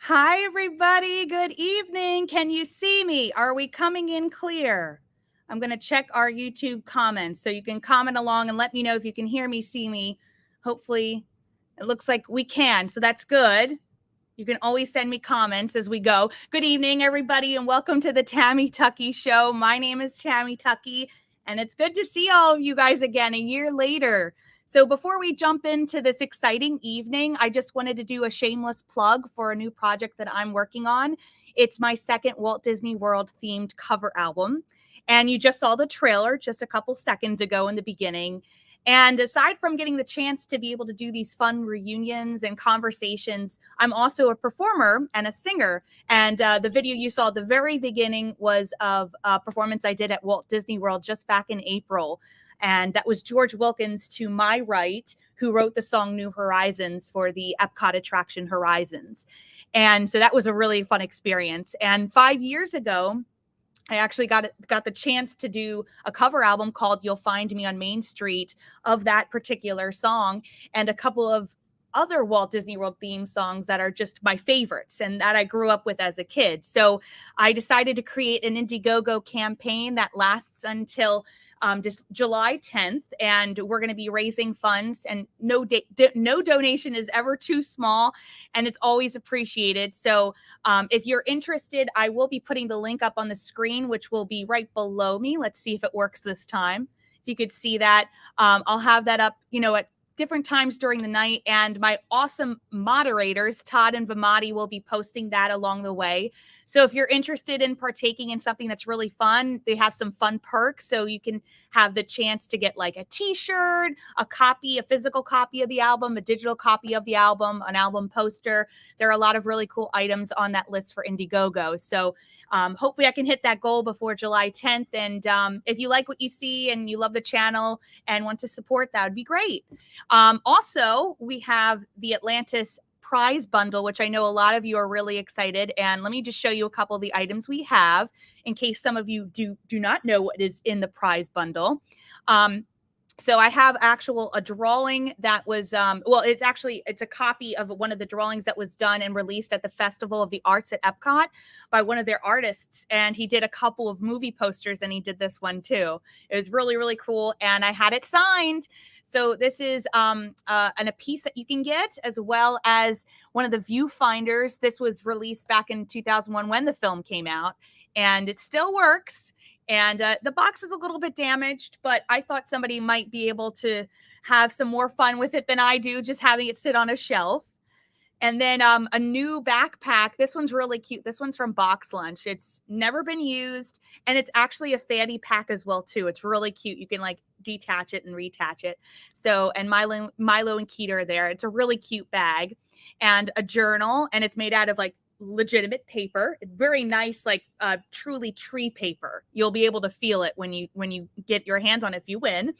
Hi, everybody. Good evening. Can you see me? Are we coming in clear? I'm going to check our YouTube comments so you can comment along and let me know if you can hear me, see me. Hopefully, it looks like we can. So that's good. You can always send me comments as we go. Good evening, everybody, and welcome to the Tammy Tuckey Show. My name is Tammy Tuckey, and it's good to see all of you guys again a year later. So before we jump into this exciting evening, I just wanted to do a shameless plug for a new project that I'm working on. It's my second Walt Disney World themed cover album. And you just saw the trailer just a couple seconds ago in the beginning. And aside from getting the chance to be able to do these fun reunions and conversations, I'm also a performer and a singer. And the video you saw at the very beginning was of a performance I did at Walt Disney World just back in April. And that was George Wilkins to my right, who wrote the song New Horizons for the Epcot attraction Horizons. And so that was a really fun experience. And 5 years ago, I actually got the chance to do a cover album called You'll Find Me on Main Street of that particular song, and a couple of other Walt Disney World theme songs that are just my favorites and that I grew up with as a kid. So I decided to create an Indiegogo campaign that lasts until just July 10th, and we're going to be raising funds, and no donation is ever too small, and it's always appreciated. So if you're interested, I will be putting the link up on the screen, which will be right below me. Let's see if it works this time. If you could see that, I'll have that up, at different times during the night, and my awesome moderators, Todd and Vimati, will be posting that along the way. So if you're interested in partaking in something that's really fun, they have some fun perks. So you can have the chance to get like a t-shirt, a physical copy of the album, a digital copy of the album, an album poster. There are a lot of really cool items on that list for Indiegogo. So hopefully I can hit that goal before July 10th. And if you like what you see and you love the channel and want to support, that would be great. Also, we have the Atlantis prize bundle, which I know a lot of you are really excited. And let me just show you a couple of the items we have in case some of you do not know what is in the prize bundle. So I have a drawing that was, it's a copy of one of the drawings that was done and released at the Festival of the Arts at Epcot by one of their artists. And he did a couple of movie posters, and he did this one too. It was really, really cool. And I had it signed. So this is a piece that you can get, as well as one of the viewfinders. This was released back in 2001 when the film came out, and it still works. And the box is a little bit damaged, but I thought somebody might be able to have some more fun with it than I do, just having it sit on a shelf. And then a new backpack. This one's really cute. This one's from Box Lunch. It's never been used, and it's actually a fanny pack as well too. It's really cute. You can like detach it and reattach it. So, and Milo and Keita are there. It's a really cute bag, and a journal, and it's made out of like legitimate paper. Very nice, like truly tree paper. You'll be able to feel it when you get your hands on it if you win.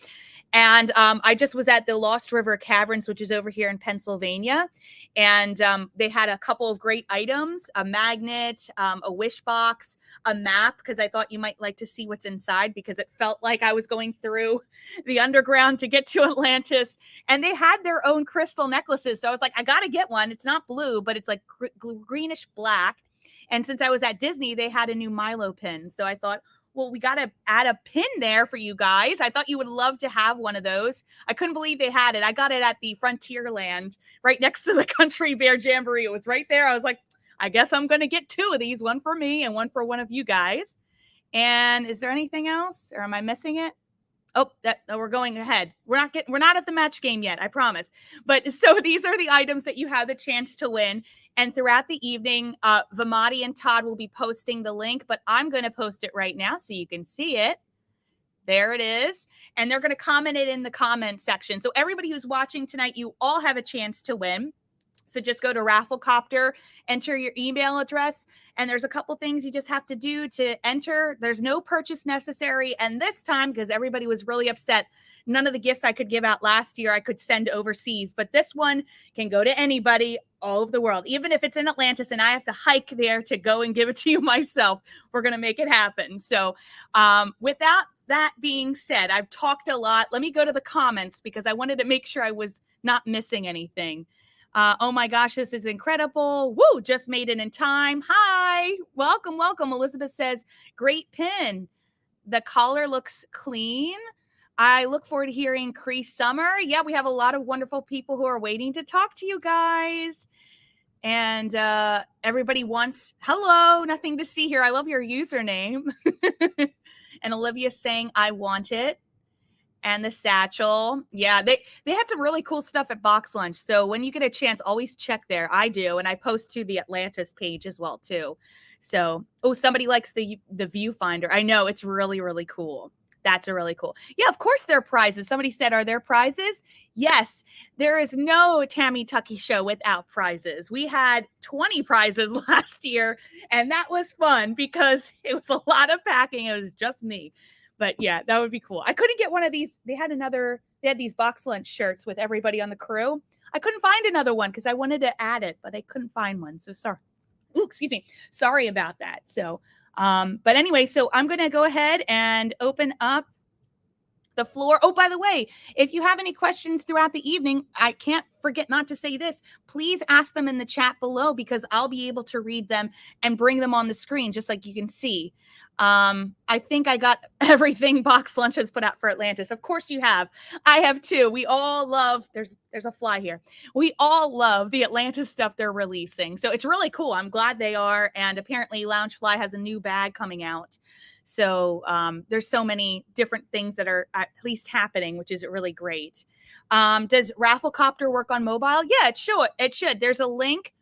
And I just was at the Lost River Caverns, which is over here in Pennsylvania, and they had a couple of great items: a magnet, a wish box, a map, because I thought you might like to see what's inside, because it felt like I was going through the underground to get to Atlantis. And they had their own crystal necklaces, so I was like, I gotta get one. It's not blue, but it's like greenish black. And since I was at Disney, they had a new Milo pin, so I thought, well, we got to add a pin there for you guys. I thought you would love to have one of those. I couldn't believe they had it. I got it at the Frontierland right next to the Country Bear Jamboree. It was right there. I was like, I guess I'm going to get two of these, one for me and one for one of you guys. And is there anything else, or am I missing it? Oh, we're going ahead. We're not at the match game yet, I promise. But so these are the items that you have the chance to win. And throughout the evening, Vimati and Todd will be posting the link, but I'm going to post it right now so you can see it. There it is. And they're going to comment it in the comment section. So everybody who's watching tonight, you all have a chance to win. So just go to Rafflecopter, enter your email address, and there's a couple things you just have to do to enter. There's no purchase necessary. And this time, because everybody was really upset, none of the gifts I could give out last year I could send overseas. But this one can go to anybody all over the world. Even if it's in Atlantis and I have to hike there to go and give it to you myself, we're going to make it happen. So without that being said, I've talked a lot. Let me go to the comments because I wanted to make sure I was not missing anything. Oh my gosh, this is incredible. Woo, just made it in time. Hi, welcome, welcome. Elizabeth says, great pin. The collar looks clean. I look forward to hearing Cree Summer. Yeah, we have a lot of wonderful people who are waiting to talk to you guys. And everybody wants, hello, nothing to see here. I love your username. And Olivia's saying, I want it. And the satchel. Yeah, they had some really cool stuff at Box Lunch. So when you get a chance, always check there. I do. And I post to the Atlantis page as well, too. So, oh, somebody likes the viewfinder. I know, it's really, really cool. That's a really cool. Yeah, of course there are prizes. Somebody said, are there prizes? Yes, there is no Tammy Tuckey show without prizes. We had 20 prizes last year, and that was fun because it was a lot of packing. It was just me. But yeah, that would be cool. I couldn't get one of these. They had these Box Lunch shirts with everybody on the crew. I couldn't find another one because I wanted to add it, but I couldn't find one. So sorry. Ooh, excuse me. Sorry about that. So, but anyway, so I'm going to go ahead and open up the floor. Oh, by the way, if you have any questions throughout the evening, I can't forget not to say this. Please ask them in the chat below because I'll be able to read them and bring them on the screen, just like you can see. I think I got everything Box Lunch has put out for Atlantis. Of course you have. I have too. We all love, there's a fly here. We all love the Atlantis stuff they're releasing. So it's really cool. I'm glad they are. And apparently Loungefly has a new bag coming out. So there's so many different things that are at least happening, which is really great. Does Rafflecopter work on mobile? Yeah, it should. There's a link.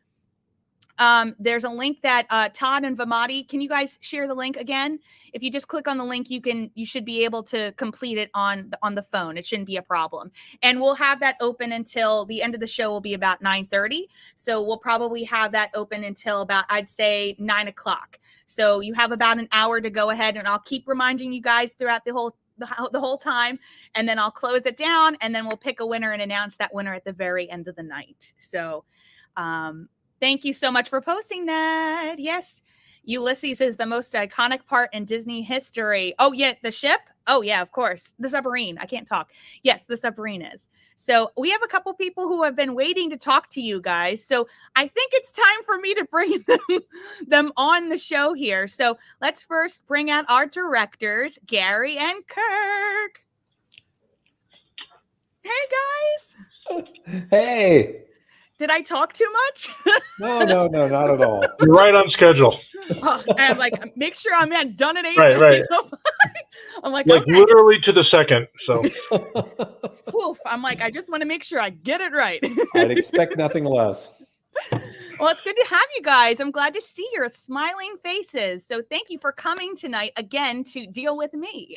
There's a link that Todd and Vamati, can you guys share the link again? If you just click on the link, you should be able to complete it on the phone. It shouldn't be a problem. And we'll have that open until the end of the show will be about 9:30. So we'll probably have that open until about, I'd say 9 o'clock. So you have about an hour to go ahead, and I'll keep reminding you guys throughout the whole time, and then I'll close it down, and then we'll pick a winner and announce that winner at the very end of the night. So, thank you so much for posting that. Yes. Ulysses is the most iconic part in Disney history. Oh, yeah. The ship? Oh, yeah, of course. The submarine. I can't talk. Yes, the submarine is. So we have a couple people who have been waiting to talk to you guys. So I think it's time for me to bring them on the show here. So let's first bring out our directors, Gary and Kirk. Hey, guys. Hey. Did I talk too much? No, not at all. You're right on schedule. I'm like, make sure I'm done at 8. Right. I'm like okay. Literally to the second. So, Oof, I'm like, I just want to make sure I get it right. I'd expect nothing less. Well, it's good to have you guys. I'm glad to see your smiling faces. So thank you for coming tonight again to deal with me.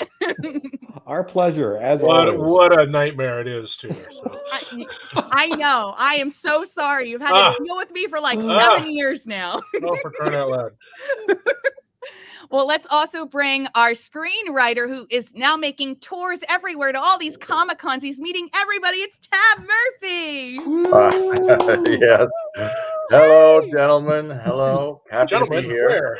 Our pleasure, as always. What a nightmare it is, too. So. I know. I am so sorry. You've had to deal with me for like 7 years now. Oh, for crying out loud. Well, let's also bring our screenwriter who is now making tours everywhere to all these Comic-Cons. He's meeting everybody. It's Tab Murphy. Yes. Hello, gentlemen. Hello. Happy to be here. Where?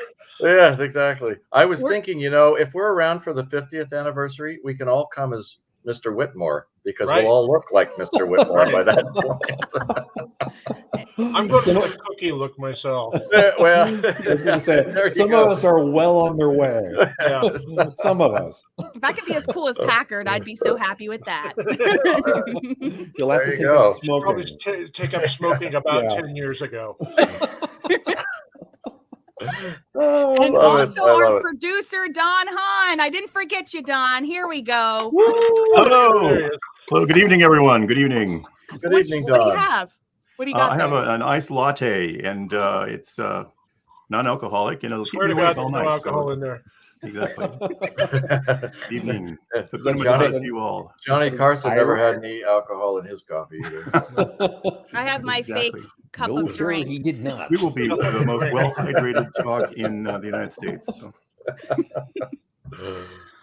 Yes, exactly. I was thinking, if we're around for the 50th anniversary, we can all come as Mr. Whitmore because we'll all look like Mr. Whitmore by that point. I'm going to let a cookie look myself. Well, I was going to say, some of us are well on their way. Yeah. Some of us. If I could be as cool as Packard, I'd be so happy with that. You'll have to take up smoking. Probably take up smoking about 10 years ago. And also our producer, Don Hahn. I didn't forget you, Don. Here we go. Hello. Hello. Good evening, everyone. Good evening. Good evening, Don. What do you have? What do you got? I have an iced latte, and it's non-alcoholic, and it'll keep me awake all night. No alcohol in there. Exactly. Good evening. So good to see you all. Johnny Carson never had any alcohol in his coffee either. I have my fake cup of drink. He did not. We will be the most well-hydrated talk in the United States. So.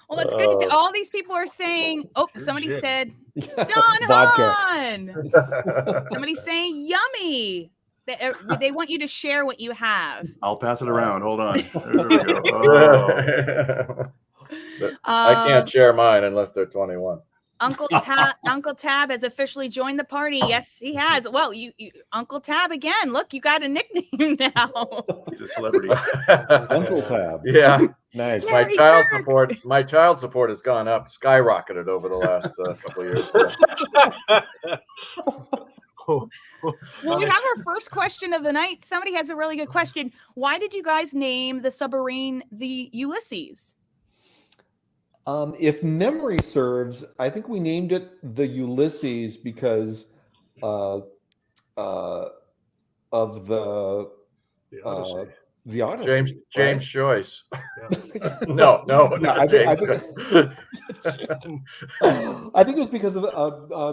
Well, that's good to see. All these people are saying, somebody said, Don Hahn. Somebody's saying, yummy. They want you to share what you have. I'll pass it around. Hold on. There we go. I can't share mine unless they're 21. Uncle Tab has officially joined the party. Yes, he has. Well, you Uncle Tab again. Look, you got a nickname now. He's a celebrity. Uncle Tab. Yeah. Nice. My child support has gone up, skyrocketed over the last couple of years. Well, we have our first question of the night. Somebody has a really good question. Why did you guys name the submarine the Ulysses? If memory serves, I think we named it the Ulysses because of the Odyssey. James Joyce. Yeah. No, I James. I think it was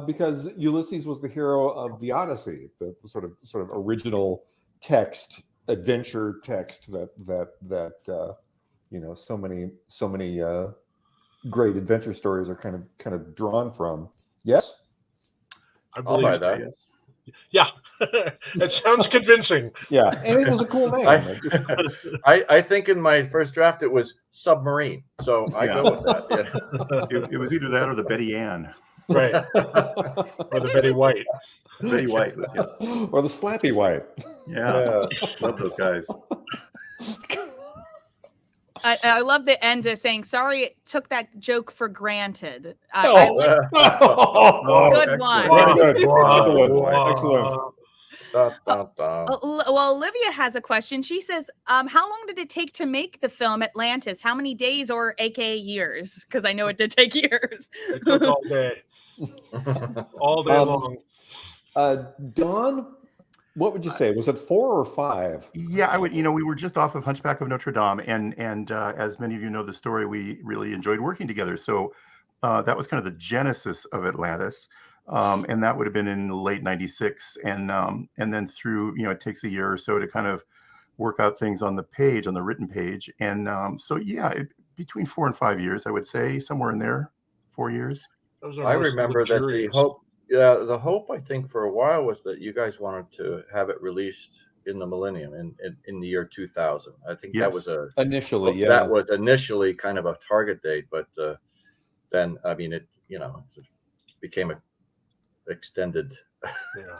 because Ulysses was the hero of the Odyssey, the sort of original adventure text that so many great adventure stories are kind of drawn from. Yes, I'll buy that. Yes. Yeah, that sounds convincing. Yeah, and it was a cool name. I think in my first draft it was submarine, so I go with that. Yeah. It was either that or the Betty Ann, right, or the Betty White. Betty White was, or the Slappy White. Yeah, love those guys. I love the end of saying, sorry, it took that joke for granted. Good one. Very good. Excellent. Well, Olivia has a question. She says, how long did it take to make the film Atlantis? How many days or AKA years? Because I know it did take years. It took all day. All day long. Don, what would you say? Was it 4 or 5? Yeah, I would. We were just off of Hunchback of Notre Dame, and as many of you know the story, we really enjoyed working together. So that was kind of the genesis of Atlantis, and that would have been in late '96, and then through it takes a year or so to kind of work out things on the page, on the written page, and so yeah, between 4 and 5 years, I would say, somewhere in there, 4 years. I remember that the hope. Yeah, the hope I think for a while was that you guys wanted to have it released in the millennium, in the year 2000. I think that was that was initially kind of a target date, but then it became a extended. Yeah.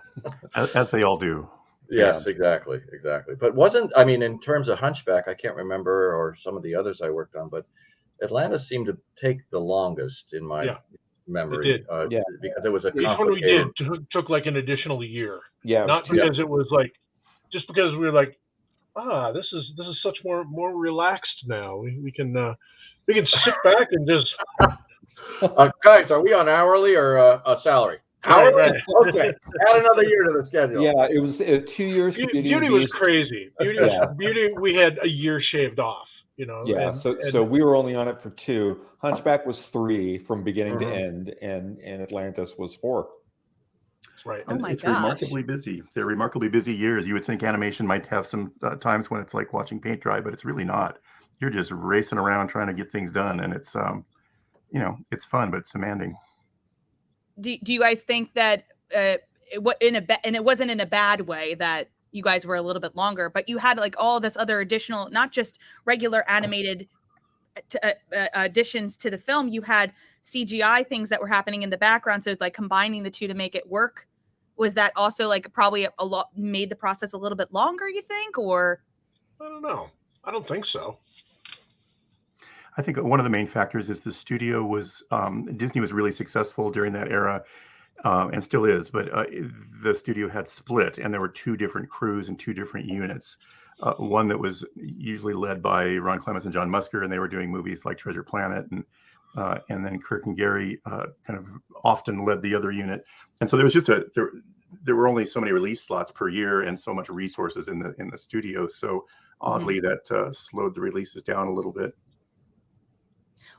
As they all do. Yes, exactly. But in terms of Hunchback, I can't remember, or some of the others I worked on, but Atlantis seemed to take the longest in my memory, because it was a complicated. Each one we did took like an additional year. Yeah, not because it was like, just because we were like, this is such more relaxed now. We can sit back and just. Guys, are we on hourly or a salary? Hourly. Right. Okay, add another year to the schedule. Yeah, it was 2 years. Beauty was crazy. Beauty, we had a year shaved off. Yeah, so we were only on it for 2. Hunchback was 3 from beginning to end, and Atlantis was 4. Right. And it's remarkably busy. They're remarkably busy years. You would think animation might have some times when it's like watching paint dry, but it's really not. You're just racing around trying to get things done, and it's it's fun, but it's demanding. Do you guys think that and it wasn't in a bad way that you guys were a little bit longer, but you had like all this other additional, not just regular animated additions to the film, you had CGI things that were happening in the background. So like combining the two to make it work, was that also like probably a lot made the process a little bit longer, you think? Or I don't know. I don't think so. I think one of the main factors is the studio was Disney was really successful during that era. And still is, but the studio had split, and there were 2 different crews and 2 different units. One that was usually led by Ron Clements and John Musker, and they were doing movies like Treasure Planet, and then Kirk and Gary kind of often led the other unit. And so there was just there were only so many release slots per year, and so much resources in the studio. So oddly, that slowed the releases down a little bit.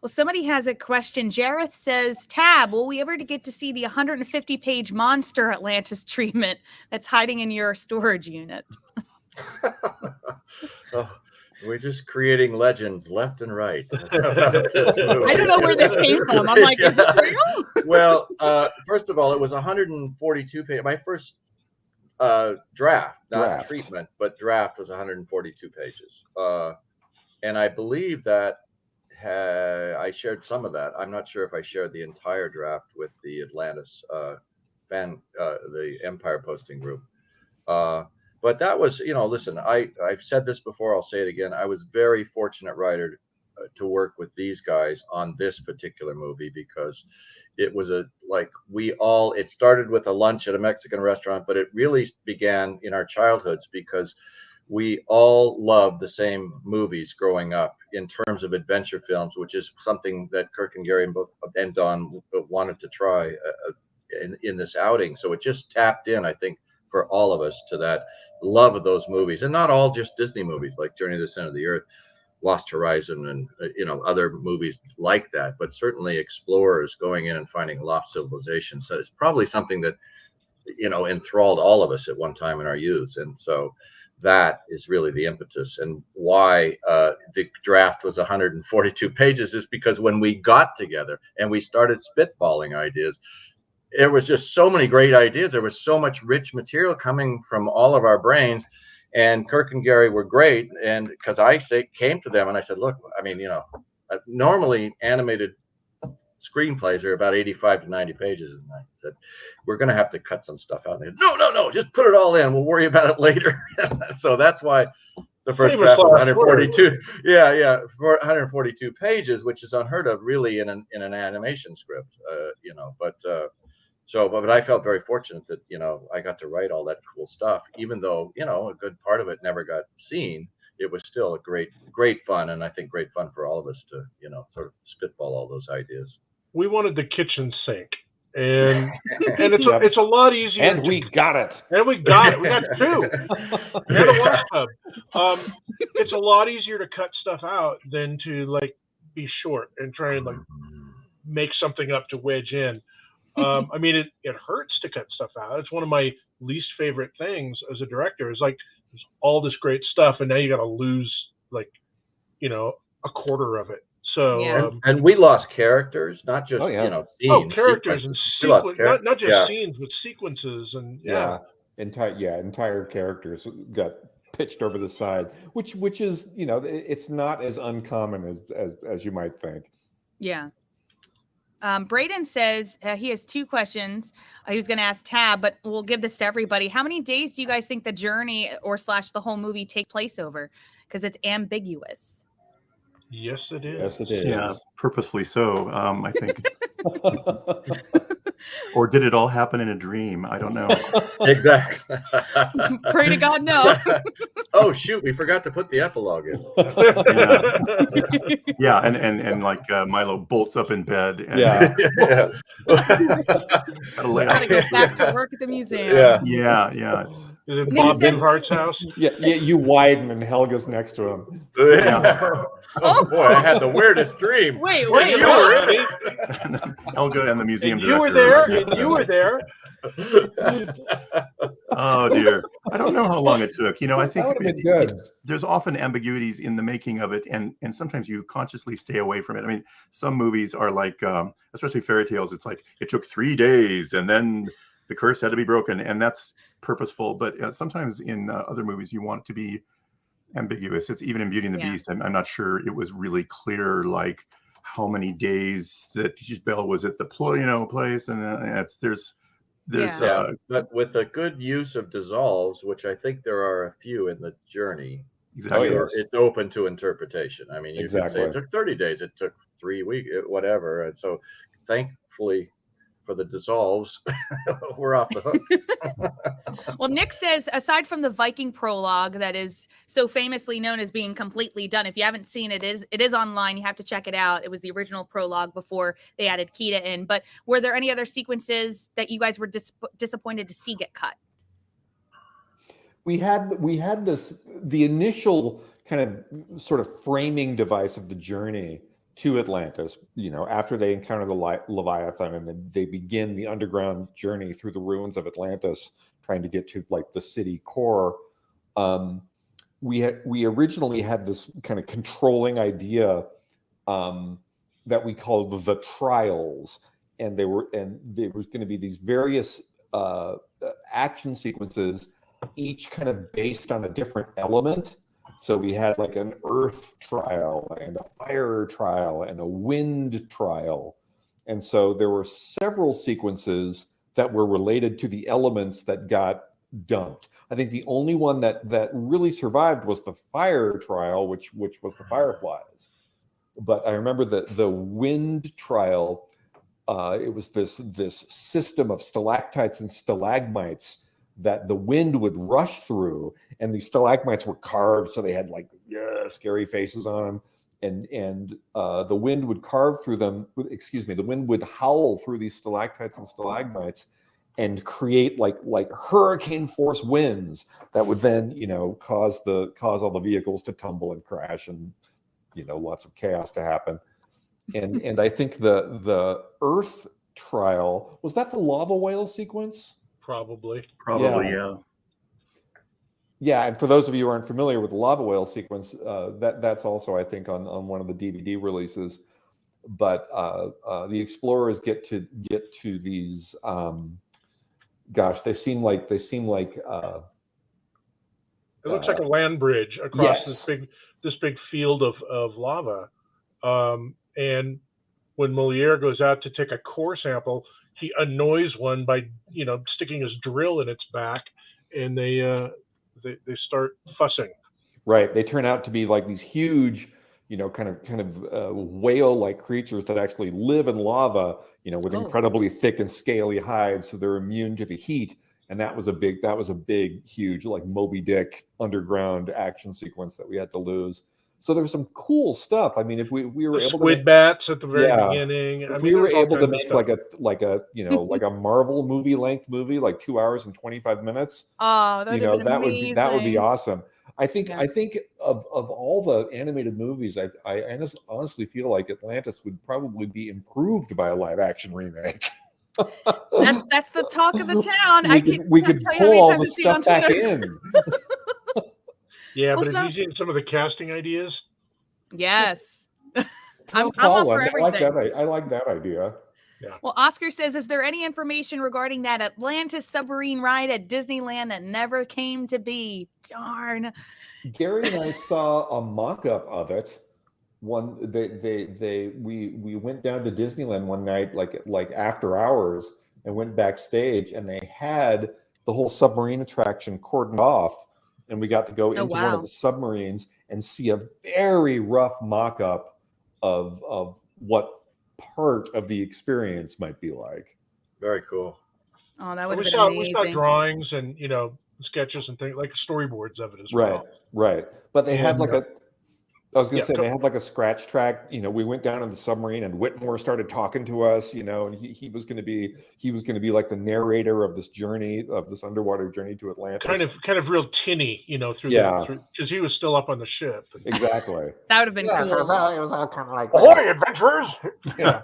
Well, somebody has a question. Jareth says, Tab, will we ever get to see the 150-page monster Atlantis treatment that's hiding in your storage unit? We're just creating legends left and right. I don't know where this came from. I'm like, is this real? Well, first of all, it was 142 pages. My first draft, not treatment, but draft was 142 pages. And I believe that I shared some of that. I'm not sure if I shared the entire draft with the Atlantis the Empire posting group. But that was, listen, I've said this before, I'll say it again. I was very fortunate writer to work with these guys on this particular movie, because it was it started with a lunch at a Mexican restaurant, but it really began in our childhoods, because we all loved the same movies growing up in terms of adventure films, which is something that Kirk and Gary and Don wanted to try in this outing. So it just tapped in, I think, for all of us to that love of those movies, and not all just Disney movies like Journey to the Center of the Earth, Lost Horizon, and other movies like that, but certainly explorers going in and finding lost civilizations. So it's probably something that enthralled all of us at one time in our youth. And so that is really the impetus, and why the draft was 142 pages is because when we got together and we started spitballing ideas, there was just so many great ideas. There was so much rich material coming from all of our brains, and Kirk and Gary were great. And because came to them and I said, look, normally animated screenplays are about 85 to 90 pages. And I said, we're going to have to cut some stuff out. And they said, no, just put it all in. We'll worry about it later. So that's why the first draft was 142. Yeah, 142 pages, which is unheard of really in an animation script, but I felt very fortunate that, I got to write all that cool stuff, even though, a good part of it never got seen. It was still a great fun. And I think great fun for all of us to, sort of spitball all those ideas. We wanted the kitchen sink, and it's a lot easier. And we got it. We got two. And a wash tub. It's a lot easier to cut stuff out than to be short and try and make something up to wedge in. It hurts to cut stuff out. It's one of my least favorite things as a director. Is there's all this great stuff, and now you got to lose a quarter of it. So and we lost characters, not just scenes. Characters and sequences, not just scenes, but sequences and entire characters got pitched over the side, which is it's not as uncommon as you might think. Yeah. Braden says he has two questions. He was going to ask Tab, but we'll give this to everybody. How many days do you guys think the journey or / the whole movie take place over? Because it's ambiguous. Yes, it is. Yes, it is. Yeah, purposefully so, I think. Or did it all happen in a dream? I don't know. Exactly. Pray to God, no. Oh, shoot. We forgot to put the epilogue in. Yeah, and Milo bolts up in bed. And Gotta go back to work at the museum. Yeah. Is it Bob Binhart's house? Yeah, you widen and Helga's next to him. Yeah. Oh boy, I had the weirdest dream. Wait, you were in it. Helga and the museum director. You were there. Oh dear. I don't know how long it took. I think that would have been good. There's often ambiguities in the making of it, and sometimes you consciously stay away from it. Some movies are especially fairy tales, it's it took 3 days and then the curse had to be broken, and that's purposeful. But sometimes in other movies you want it to be ambiguous. It's even in Beauty and the Beast. I'm not sure it was really clear how many days that Belle was at the place, and but with a good use of dissolves, which I think there are a few in the journey. Exactly. It's open to interpretation. You could say it took 30 days, it took 3 weeks, whatever. And so thankfully for the dissolves, we're off the hook. Well, Nick says, aside from the Viking prologue that is so famously known as being completely done, if you haven't seen it, it is online. You have to check it out. It was the original prologue before they added Kita in. But were there any other sequences that you guys were disappointed to see get cut? We had the initial kind of sort of framing device of the journey to Atlantis, after they encounter the Leviathan and then they begin the underground journey through the ruins of Atlantis, trying to get to the city core. We originally had this kind of controlling idea that we called the trials, and there was going to be these various action sequences, each kind of based on a different element. So we had like an earth trial and a fire trial and a wind trial. And so there were several sequences that were related to the elements that got dumped. I think the only one that really survived was the fire trial, which was the fireflies. But I remember the wind trial. It was this system of stalactites and stalagmites that the wind would rush through, and these stalagmites were carved, so they had like scary faces on them, and the wind would carve through them. Excuse me, the wind would howl through these stalactites and stalagmites, and create like hurricane force winds that would then cause all the vehicles to tumble and crash, and lots of chaos to happen. And I think the Earth trial, was that the lava whale sequence? Probably, yeah. Yeah, and for those of you who aren't familiar with the lava whale sequence, that's also, I think, on one of the DVD releases. But the explorers get to these. Gosh, they seem like. It looks like a land bridge across this big field of lava. And when Molèire goes out to take a core sample, he annoys one by sticking his drill in its back, and they start fussing. Right, they turn out to be like these huge, kind of whale-like creatures that actually live in lava, with incredibly thick and scaly hides, so they're immune to the heat. And that was a big, huge, like Moby Dick underground action sequence that we had to lose. So there's some cool stuff. I mean, if we were able to squid bats at the very beginning. If we were able to make like a Marvel length movie, like 2 hours and 25 minutes. Oh, that would be awesome. I think of all the animated movies, I honestly feel like Atlantis would probably be improved by a live action remake. That's the talk of the town. We could pull all the stuff back in. Yeah, but have you seen some of the casting ideas? Yes. I'm all for everything. I like that idea. Yeah. Well, Oscar says, is there any information regarding that Atlantis submarine ride at Disneyland that never came to be? Darn. Gary and I saw a mock-up of it. We went down to Disneyland one night, like after hours, and went backstage, and they had the whole submarine attraction cordoned off. And we got to go into one of the submarines and see a very rough mock-up of what part of the experience might be like. Very cool. Oh, that would have been amazing. We saw drawings and sketches and things, like storyboards of it as well. Right. But they had they had like a scratch track. We went down in the submarine, and Whitmore started talking to us. And he was going to be like the narrator of this journey, of this underwater journey to Atlantis. Kind of real tinny, because he was still up on the ship. Exactly. That would have been cool. So it was all kind of like. Ahoy, adventurers! Yeah.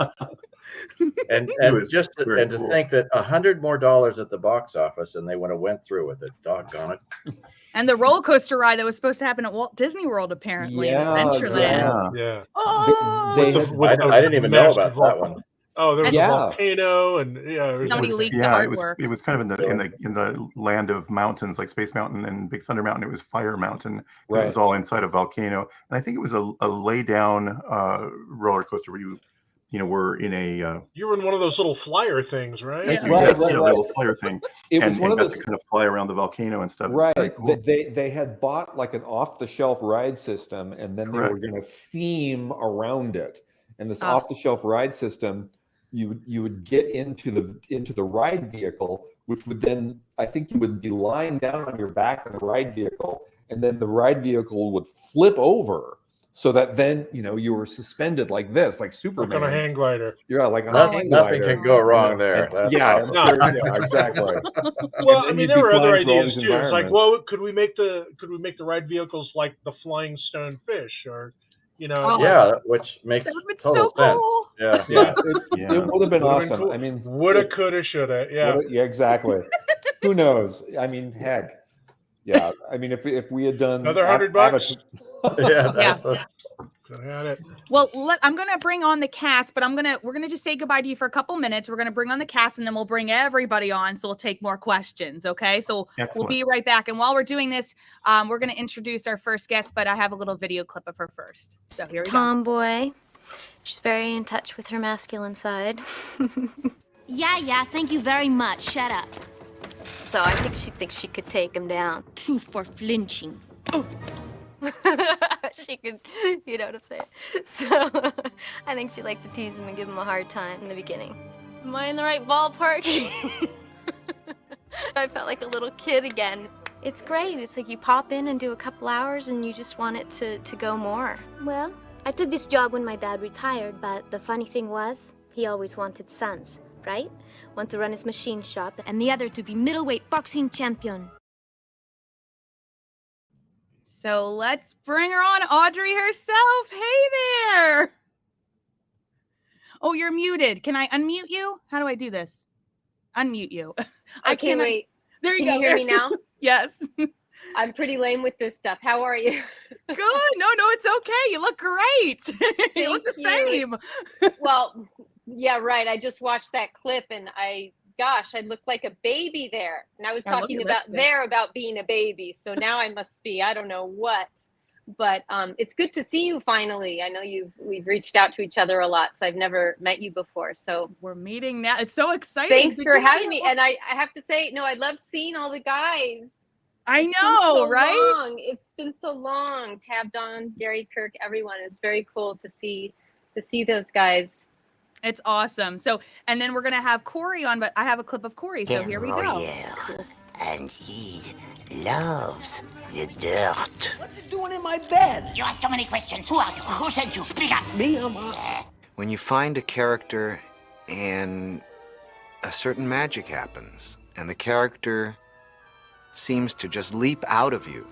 And to think that $100 more at the box office, and they would have went through with it. Doggone it. And the roller coaster ride that was supposed to happen at Walt Disney World, apparently, Adventureland. Yeah. Oh, I didn't even know about that one. Oh, there was a volcano, and somebody leaked the artwork. It was kind of in the land of mountains, like Space Mountain and Big Thunder Mountain. It was Fire Mountain. Right. It was all inside a volcano, and I think it was a lay down roller coaster where you were in a. You were in one of those little flyer things, right? Right. Little flyer thing. It was one of those to kind of fly around the volcano and stuff. Right. Cool. They had bought like an off-the-shelf ride system, and then they were going to theme around it. And this off-the-shelf ride system, you would get into the ride vehicle, which would then, I think you would be lying down on your back in the ride vehicle, and then the ride vehicle would flip over. So that then, you were suspended like this, like Superman. Like on a hang glider. Yeah, like on a hang glider. Nothing can go wrong there. Yeah, exactly. Well, I mean, there were other ideas too. It's like, well, could we make the ride vehicles like the flying stone fish, or which makes total sense. Cool. Yeah. It would have been awesome. Cool. I mean, woulda, coulda, shoulda. Yeah, exactly. Who knows? I mean, heck. Yeah, I mean, if we had done another $100, Got it. Well, I'm going to bring on the cast, but we're going to just say goodbye to you for a couple minutes. We're going to bring on the cast and then we'll bring everybody on. So we'll take more questions. Okay. So We'll be right back. And while we're doing this, we're going to introduce our first guest, but I have a little video clip of her first. So here we go. Tomboy. She's very in touch with her masculine side. Yeah, thank you very much. Shut up. So I think she thinks she could take him down. For flinching. She could, you know what I'm saying? So I think she likes to tease him and give him a hard time in the beginning. Am I in the right ballpark? I felt like a little kid again. It's great. It's like you pop in and do a couple hours and you just want it to go more. Well, I took this job when my dad retired, but the funny thing was, he always wanted sons, right? One to run his machine shop, And the other to be middleweight boxing champion. So let's bring her on, Audrey herself. Hey there. Oh, you're muted. Can I unmute you? How do I do this? Unmute you. I can't wait. There you Can go. you hear me now? Yes. I'm pretty lame with this stuff. How are you? Good. No, it's okay. You look great. You look the same. Well, yeah, right. I just watched that clip and I look like a baby there. And I was talking about being a baby. So now I must be, I don't know what. But it's good to see you finally. I know we've reached out to each other a lot, so I've never met you before. So we're meeting now. It's so exciting. Thanks for having me. And I have to say, no, I loved seeing all the guys. I know, right? It's been so long. Tab Don, Gary, Kirk, everyone. It's very cool to see those guys. It's awesome. So, and then we're gonna have Corey on, but I have a clip of Corey. So here we go. And he loves the dirt. What's it doing in my bed? You ask so many questions. Who are you? Who sent you? Speak up. Me, I'm When you find a character and a certain magic happens, and the character seems to just leap out of you.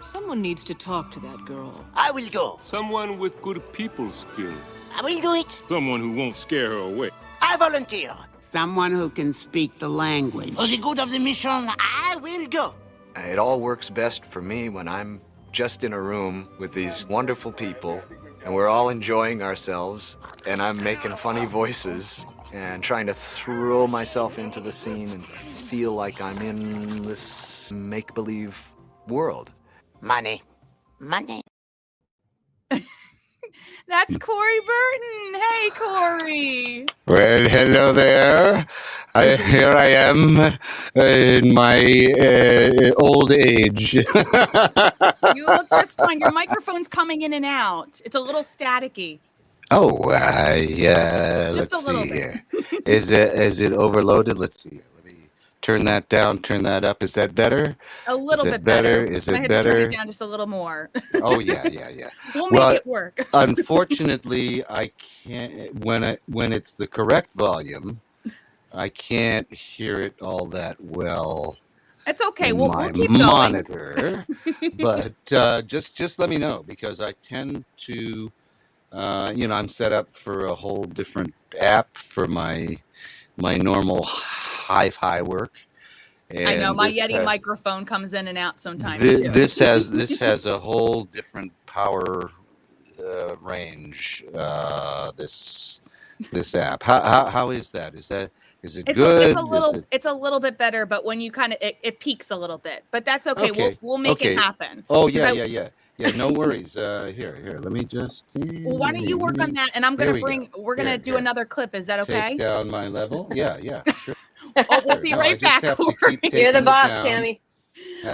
Someone needs to talk to that girl. I will go. Someone with good people skills. I will do it. Someone who won't scare her away. I volunteer. Someone who can speak the language. For the good of the mission, I will go. It all works best for me when I'm just in a room with these wonderful people, and we're all enjoying ourselves, and I'm making funny voices, and trying to throw myself into the scene and feel like I'm in this make-believe world. Money. That's Corey Burton. Hey, Corey. Well, hello there. Here I am in my old age. You look just fine. Your microphone's coming in and out. It's a little staticky. Oh, let's see here. Is it overloaded? Let's see. Let me turn that down, turn that up. Is that better? A little bit better. Is I it had better? to turn it down just a little more. Oh, yeah. We'll make it work. Unfortunately, I can't, when it's the correct volume, I can't hear it all that well. It's okay. In We'll keep going. Monitor. But just let me know, because I tend to, I'm set up for a whole different app for my normal hi-fi work. And I know my Yeti microphone comes in and out sometimes too. too. This has a whole different power range. This app. How is that? Is it good? It's a little bit better, but when you kind of it peaks a little bit. But that's okay. Okay. We'll make it happen. Oh yeah. No worries. Here. Let me just. Well, why don't you work on that? And we're gonna do another clip. Is that okay? Take down my level. Yeah. Sure. We'll be right back. You're the boss, Tammy.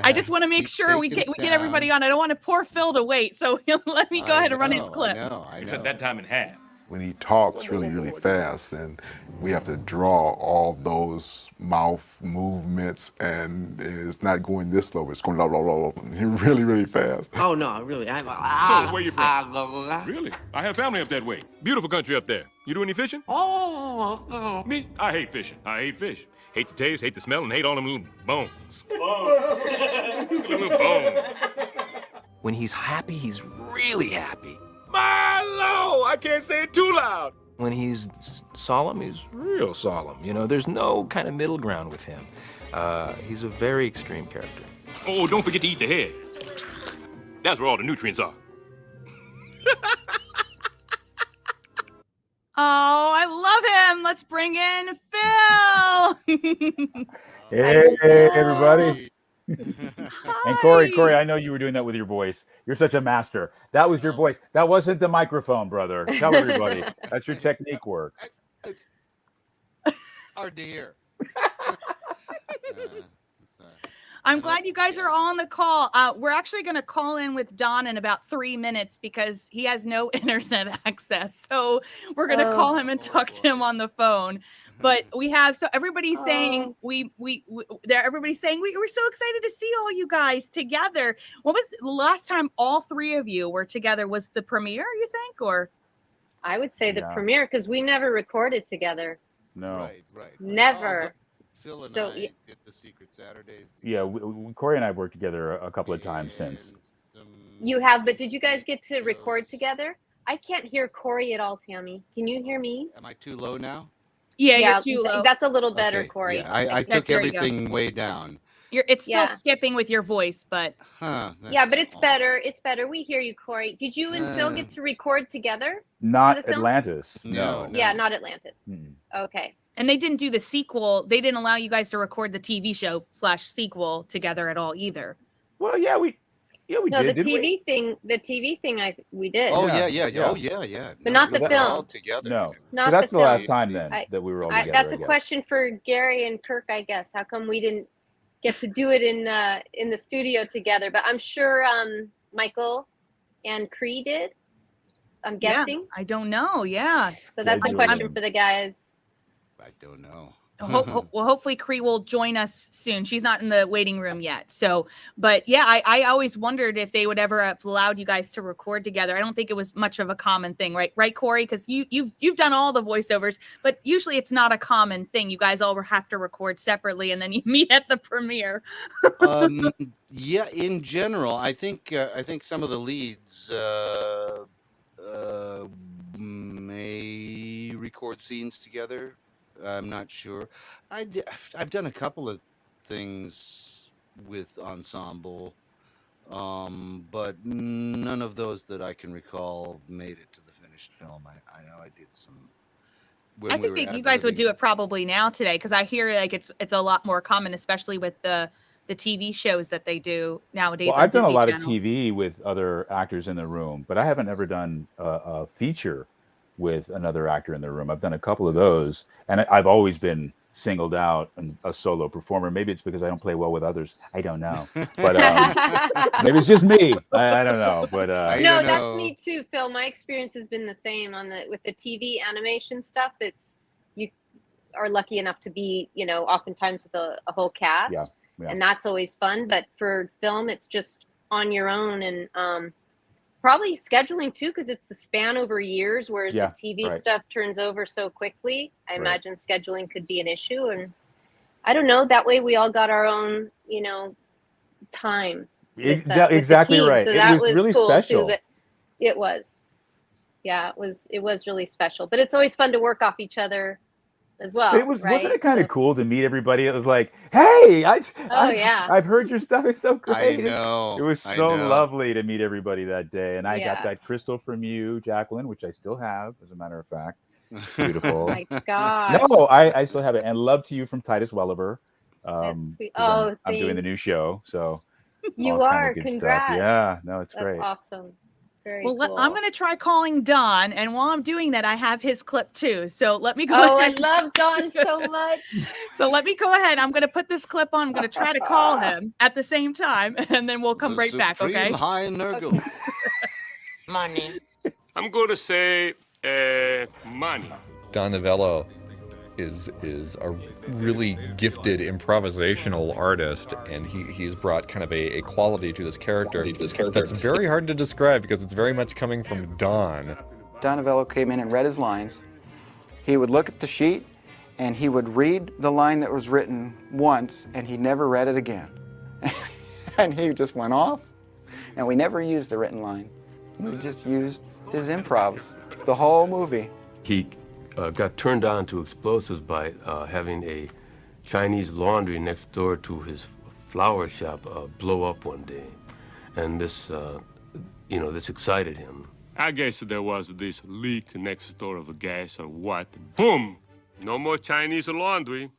I just want to make sure we get everybody on. I don't want to poor Phil to wait, so let me go ahead and run his clip. I know. Cut that time in half. When he talks really fast, then we have to draw all those mouth movements, and it's not going this slow, it's going really fast. Oh, no, really. So, where you from? Really? I have family up that way. Beautiful country up there. You do any fishing? Oh. Me? I hate fishing. I hate fish. Hate the taste, hate the smell, and hate all them little bones. Little bones. When he's happy, he's really happy. Milo! I can't say it too loud. When he's solemn, he's real solemn. There's no kind of middle ground with him. He's a very extreme character. Oh, don't forget to eat the head. That's where all the nutrients are. Oh, I love him. Let's bring in Phil. Hey, everybody. And Corey, I know you were doing that with your voice. You're such a master. That was your voice. That wasn't the microphone, brother. Tell everybody. That's your technique work. Hard to hear. I'm glad you guys are all on the call. We're actually going to call in with Don in about 3 minutes because he has no internet access. So we're going to call him and talk to him on the phone. But we have, so everybody's saying everybody's saying we were so excited to see all you guys together. What was the last time all three of you were together? Was the premiere, you think, or? I would say the premiere, because we never recorded together. No. Right. Never. Phil and So, I did the Secret Saturdays. Yeah, Corey and I have worked together a couple of times since. You have, but did you guys get to record together? I can't hear Corey at all, Tammy. Can you hear me? Am I too low now? Yeah, you're too low. That's a little better, Okay, Corey. yeah, I took everything way down. It's still skipping with your voice, but yeah, but it's better. It's better. We hear you, Corey. Did you and Phil get to record together? Not Atlantis. No. Yeah, not Atlantis. Okay. And they didn't do the sequel. They didn't allow you guys to record the TV show / sequel together at all either. Well, yeah, we no, did. The TV thing. The TV thing. We did. Oh yeah. Oh yeah. But not the film. All together. No. Not so that's the the last film. time then that we were all together. That's a question for Gary and Kirk, I guess. How come we didn't get to do it in the studio together? But I'm sure Michael and Cree did. I'm guessing. Yeah, I don't know. Yeah. So that's a question for the guys. I don't know. Well, hopefully Cree will join us soon. She's not in the waiting room yet. So, but yeah, I always wondered if they would ever have allowed you guys to record together. I don't think it was much of a common thing, right, Corey? Because you've done all the voiceovers, but usually it's not a common thing. You guys all have to record separately, and then you meet at the premiere. Yeah, in general, I think some of the leads may record scenes together. I'm not sure. I've done a couple of things with ensemble, but none of those that I can recall made it to the finished film. I know I did some. I think that you guys would do it probably now today, because I hear like it's a lot more common, especially with the TV shows that they do nowadays. Well, I've done a lot of TV with other actors in the room, but I haven't ever done a feature with another actor in the room. I've done a couple of those, and I've always been singled out and a solo performer. Maybe it's because I don't play well with others. I don't know, but maybe it's just me. I don't know, but no, that's me too, Phil. My experience has been the same with the TV animation stuff. It's you are lucky enough to be, oftentimes with a whole cast, and that's always fun. But for film, it's just on your own, and probably scheduling too, because it's a span over years, whereas the TV stuff turns over so quickly. I imagine scheduling could be an issue, and I don't know. That way, we all got our own, time. Exactly right. So that was really cool special. too. But it was, it was really special. But it's always fun to work off each other as well. It was, wasn't it kind of cool to meet everybody? It was like, hey, I've heard your stuff. It's so great. I know. It was so lovely to meet everybody that day. And I got that crystal from you, Jacqueline, which I still have, as a matter of fact. Beautiful. Oh my God. No, I still have it. And love to you from Titus Welliver. That's sweet. I'm doing the new show. So you are. Congrats. Stuff. Yeah, no, it's great. That's awesome. Very cool. I'm going to try calling Don, and while I'm doing that, I have his clip too. So let me go ahead. I love Don so much. So let me go ahead. I'm going to put this clip on. I'm going to try to call him at the same time, and then we'll come right back, okay? High Nurgle. Money. I'm going to say money. Don Novello is a really gifted improvisational artist, and he's brought kind of a quality to this character that's very hard to describe because it's very much coming from Don. Don Novello came in and read his lines. He would look at the sheet and he would read the line that was written once, and he never read it again. And he just went off, and we never used the written line. We just used his improvs the whole movie. He got turned on to explosives by having a Chinese laundry next door to his flower shop blow up one day, and this, this excited him. I guess there was this leak next door of a gas or what. Boom! No more Chinese laundry.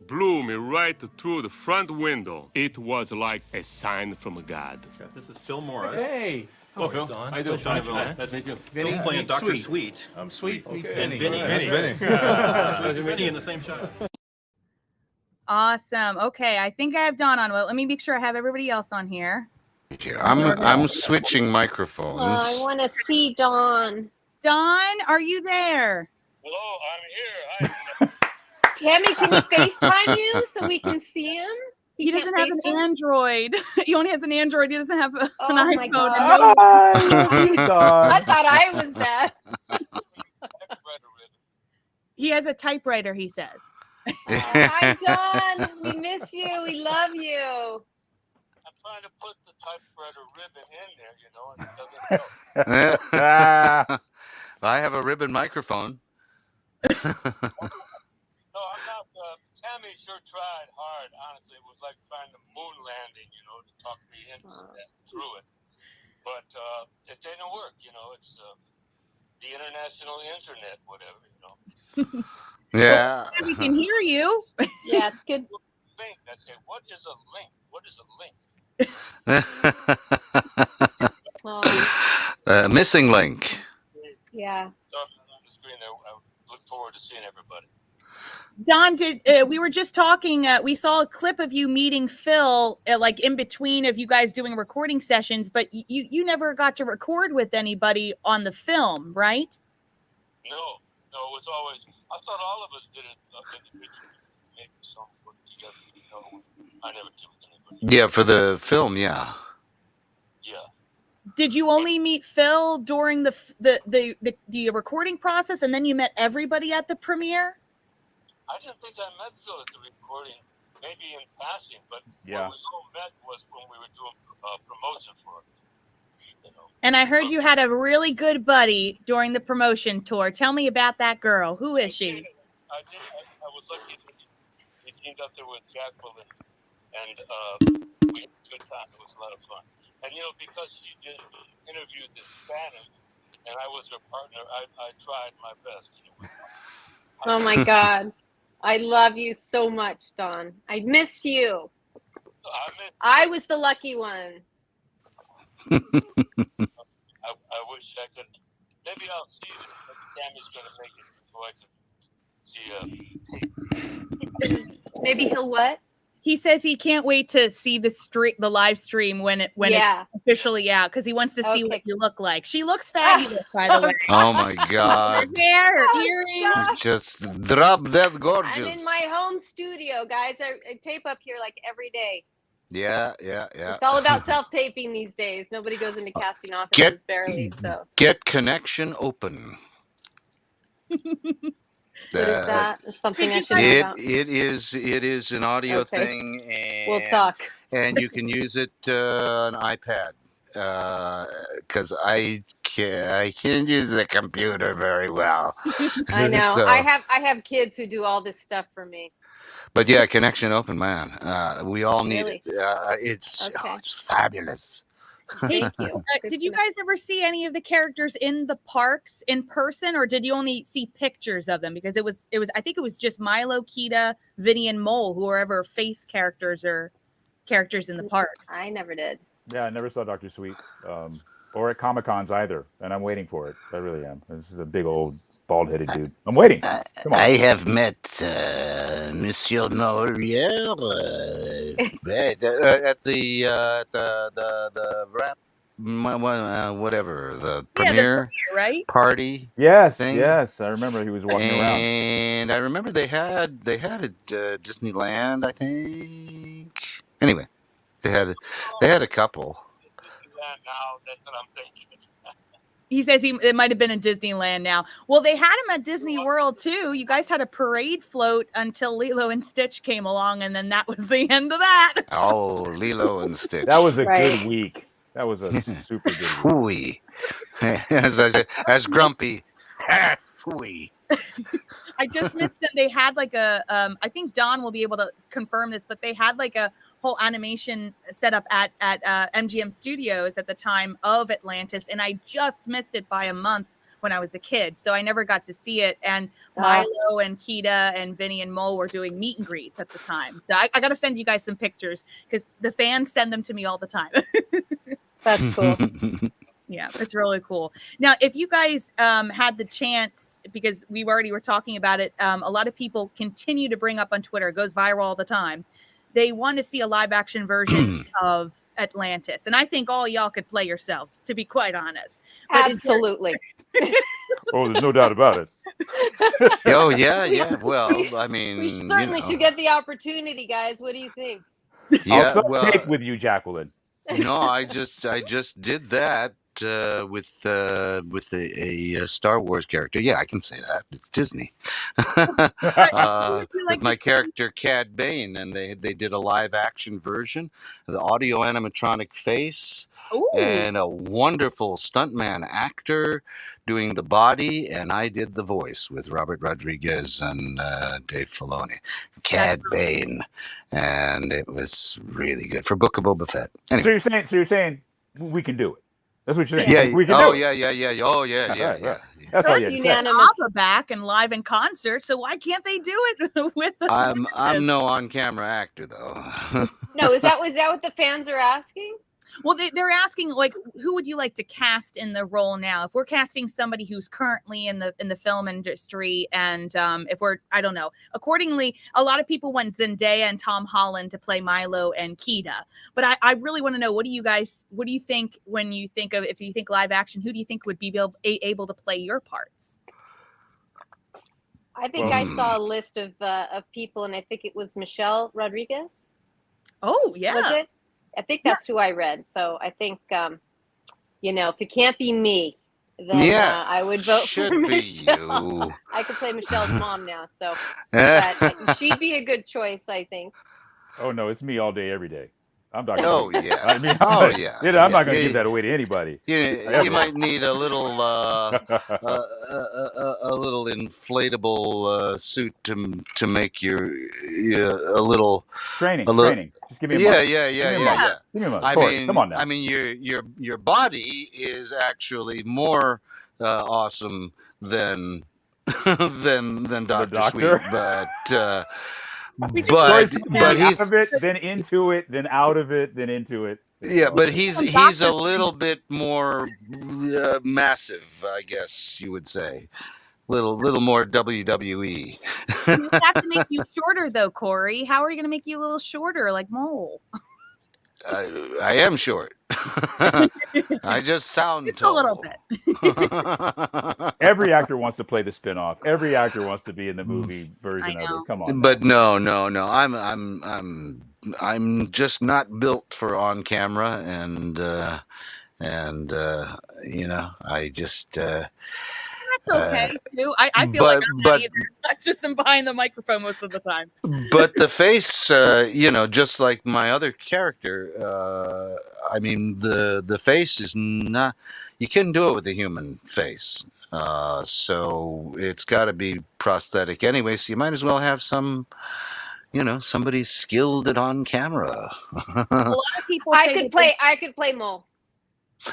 Blew me right through the front window. It was like a sign from God. This is Phil Morris. Hey! Hello, Phil. Don. How you doing? Nice Nice to meet you. Phil's Vinny. playing Dr. Sweet. Sweet. I'm Sweet. Okay. Vinny. And Vinny. Vinny. Vinny. Vinny. Vinny in the same shot. Awesome. Okay, I think I have Dawn on. Well, let me make sure I have everybody else on here. I'm switching Oh, microphones. I want to see Dawn. Dawn, are you there? Hello, I'm here. Tammy, can you FaceTime you so we can see him? He can't doesn't have an FaceTime? Android. He only has an Android. He doesn't have an my iPhone. God. I thought I was that. He has a typewriter, he says. Hi, Dawn. We miss you. We love you. I'm trying to put the typewriter ribbon in there, you know, and it doesn't go. I have a ribbon microphone. No, I'm not. Tammy sure tried hard. Honestly, it was like trying to moon landing, you know, to talk me into that, through it. But it didn't work, you know. It's the international internet, whatever, you know. Yeah. We can hear you. Yeah, it's good. Link. I say, what is a link? What is a link? Missing link. Yeah. On the screen there, I look forward to seeing everybody. Don, we were just talking, we saw a clip of you meeting Phil, like in between of you guys doing recording sessions, but you never got to record with anybody on the film, right? No, it was always, I thought all of us did it individually, maybe some work together, you know. I never did with anybody. Yeah, for the film, yeah. Did you only meet Phil during the recording process, and then you met everybody at the premiere? I didn't think I met Phil at the recording, maybe in passing, but Yeah. when we all met was when we were doing promotion for it. You know. And I heard you had a really good buddy during the promotion tour. Tell me about that girl. Who is she? I did. I was lucky that we teamed up there with Jacqueline, and we had a good time. It was a lot of fun. And you know, because she did interviewed in Spanish, and I was her partner, I tried my best. You know. Oh my God. I love you so much, Dawn. I miss you. I was the lucky one. I wish I could. Maybe I'll see that Tammy's going to make it so I can see. Maybe he'll what? He says he can't wait to see the live stream when it's officially out, because he wants to see what you look like. She looks fabulous, by the way. Oh my God. Her hair, her earrings. Just drop dead gorgeous. I'm in my home studio, guys. I tape up here like every day. Yeah. It's all about self-taping these days. Nobody goes into casting offices barely. So Get connection open. what is that? There's something I should know about. It is an audio thing, and we'll talk. And you can use it on iPad, because I can't use the computer very well. I know. So, I have kids who do all this stuff for me. but yeah, connection open, man. We all need Really? it. It's fabulous. Thank you. Did you guys ever see any of the characters in the parks in person, or did you only see pictures of them? Because it was I think it was just Milo, Kita, Vinny, and Mole who were ever face characters or characters in the parks. I never did. Yeah, I never saw Dr. Sweet, or at Comic-Cons either, and I'm waiting for it. I really am. This is a big old bald-headed dude. I'm waiting. Come on. I have met Monsieur Molèire at the rap, whatever, the premiere, right? Party. Yes, thing. yes, I remember he was walking around. And I remember they had at Disneyland, I think. Anyway, they had a couple. Now that's what I'm thinking. He says it might have been in Disneyland now. Well, they had him at Disney World too. You guys had a parade float until Lilo and Stitch came along, and then that was the end of that. Oh, Lilo and Stitch. That was a good week. That was a super good week. Fooey. As Grumpy. Fooey. I just missed them. They had like a, I think Don will be able to confirm this, but they had like a whole animation set up at MGM Studios at the time of Atlantis, and I just missed it by a month when I was a kid, so I never got to see it. And Milo and Kita and Vinny and Mo were doing meet and greets at the time, so I got to send you guys some pictures because the fans send them to me all the time. That's cool. Yeah, it's really cool. Now, if you guys had the chance, because we already were talking about it, a lot of people continue to bring up on Twitter, it goes viral all the time. They want to see a live action version of Atlantis. And I think all y'all could play yourselves, to be quite honest. But absolutely. Oh, there's no doubt about it. Oh, yeah. Well, I mean, we certainly should get the opportunity, guys. What do you think? I'll self-tape with you, Jacqueline. No, I just did that with a Star Wars character. Yeah, I can say that. It's Disney. With my character Cad Bane, and they did a live action version, the audio animatronic face, and a wonderful stuntman actor doing the body, and I did the voice with Robert Rodriguez and Dave Filoni. Cad Bane, and it was really good for Book of Boba Fett. Anyway. So you're saying we can do it. That's what you're saying. Yeah. We can do it. Yeah. Oh, yeah. That's all you unanimous. ABBA back and live in concert, so why can't they do it with? I'm no on-camera actor though. No, was that what the fans are asking? Well, they're asking, like, who would you like to cast in the role now? If we're casting somebody who's currently in the film industry, and if we're, I don't know, accordingly, a lot of people want Zendaya and Tom Holland to play Milo and Kita. But I really want to know, what do you think when you think of, if you think live action, who do you think would be able to play your parts? I think I saw a list of people, and I think it was Michelle Rodriguez. Oh, yeah. Was it? I think that's who I read. So I think, if it can't be me, then I would vote for Michelle. I could play Michelle's mom now, so she'd be a good choice, I think. Oh no, it's me all day, every day. I'm not. Oh yeah. I mean, yeah. I'm not going to give that away to anybody. You might need a little inflatable suit to make your a little training. Just give me a month. Yeah. Give me a month. Come on now. I mean, your body is actually more awesome than Dr. Sweet, but he's out of it, then into it, then out of it, then into it. Yeah, but he's a little bit more massive, I guess you would say. Little more WWE. We have to make you shorter, though, Corey. How are you going to make you a little shorter, like Mole? I am short. I just sound tall. A little bit. Every actor wants to play the spinoff. Every actor wants to be in the movie version of it. Come on. But no. I'm just not built for on camera, and I just. That's okay too. I feel like I'm not either. I just am behind the microphone most of the time. But the face, just like my other character, I mean, the face is not. You couldn't do it with a human face, so it's got to be prosthetic anyway. So you might as well have somebody skilled at on camera. A lot of people. I could play Mole.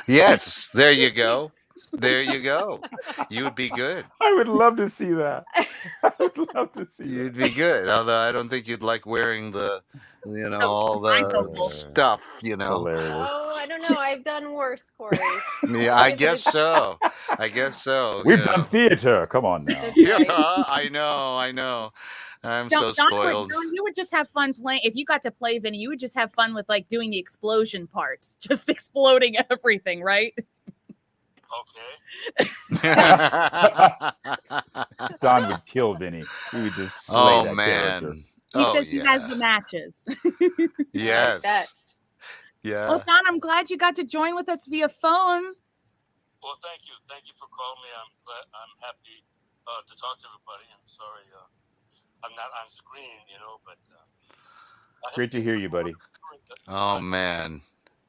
Yes, there you go. There you go. You would be good. I would love to see that. I would love to see You'd be good. Although I don't think you'd like wearing the, all the stuff, Hilarious. Oh, I don't know. I've done worse, Corey. Yeah, I guess so. We've done theater. Come on now. Theater. I know. I'm so spoiled. Don, you would just have fun playing. If you got to play Vinny, you would just have fun with like doing the explosion parts, just exploding everything, right? Okay. Don would kill Vinny. He would just slay that character. He says he has the matches. Yes. Yeah. Well, Don, I'm glad you got to join with us via phone. Well, thank you. Thank you for calling me. I'm happy to talk to everybody. I'm sorry I'm not on screen, but great to hear you, buddy. Oh man.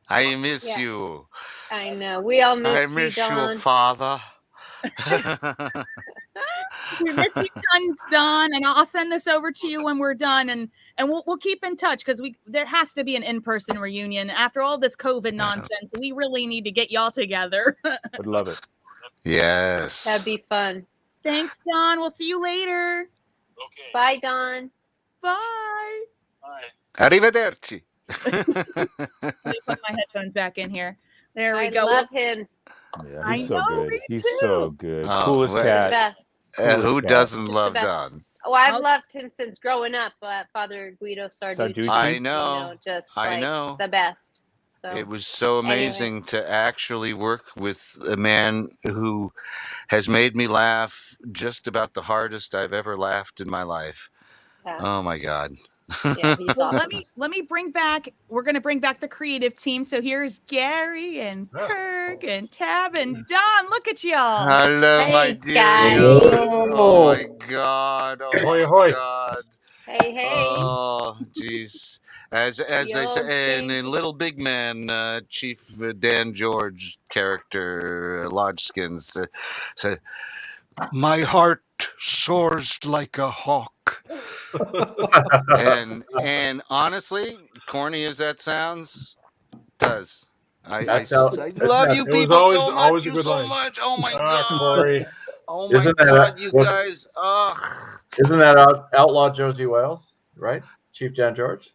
I miss you. I know. We all miss you, I miss Don. you, Father. We miss you tons, Don, and I'll send this over to you when we're done, and we'll keep in touch because there has to be an in-person reunion after all this COVID nonsense. We really need to get y'all together. Would love it. Yes. That'd be fun. Thanks, Don. We'll see you later. Okay. Bye, Don. Bye. Arrivederci. Let me put my headphones back in here. There we I go. love him. Yeah, he's so know, good. me He's too. so good. Oh, Coolest well, cat. Best. Who cat. doesn't Just love the best. Don? Oh, I've loved him since growing up. Father Guido Sarducci. I know. Just I like know. the best. So It was so anyway. amazing to actually work with a man who has made me laugh just about the hardest I've ever laughed in my life. Yeah. Oh my God. Yeah, he's Well, awesome. let me bring back. We're gonna bring back the creative team. So here's Gary and Kirk and Tab and Don. Look at y'all. Hello, my Hey, dear. guys. Oh my God. Oh Ahoy, my ahoy. God. Hey, hey. Oh, jeez. As I old say, thing. in Little Big Man, Chief Dan George character, Lodgeskins, said, "My heart soars like a hawk." and honestly, corny as that sounds, does. I love you It was people so much. always a You good so line. much. Oh my Ah, God. Corey. Oh my Isn't that God, you what- guys. Ugh. Isn't that Outlaw Josie Wales, right? Chief Dan George?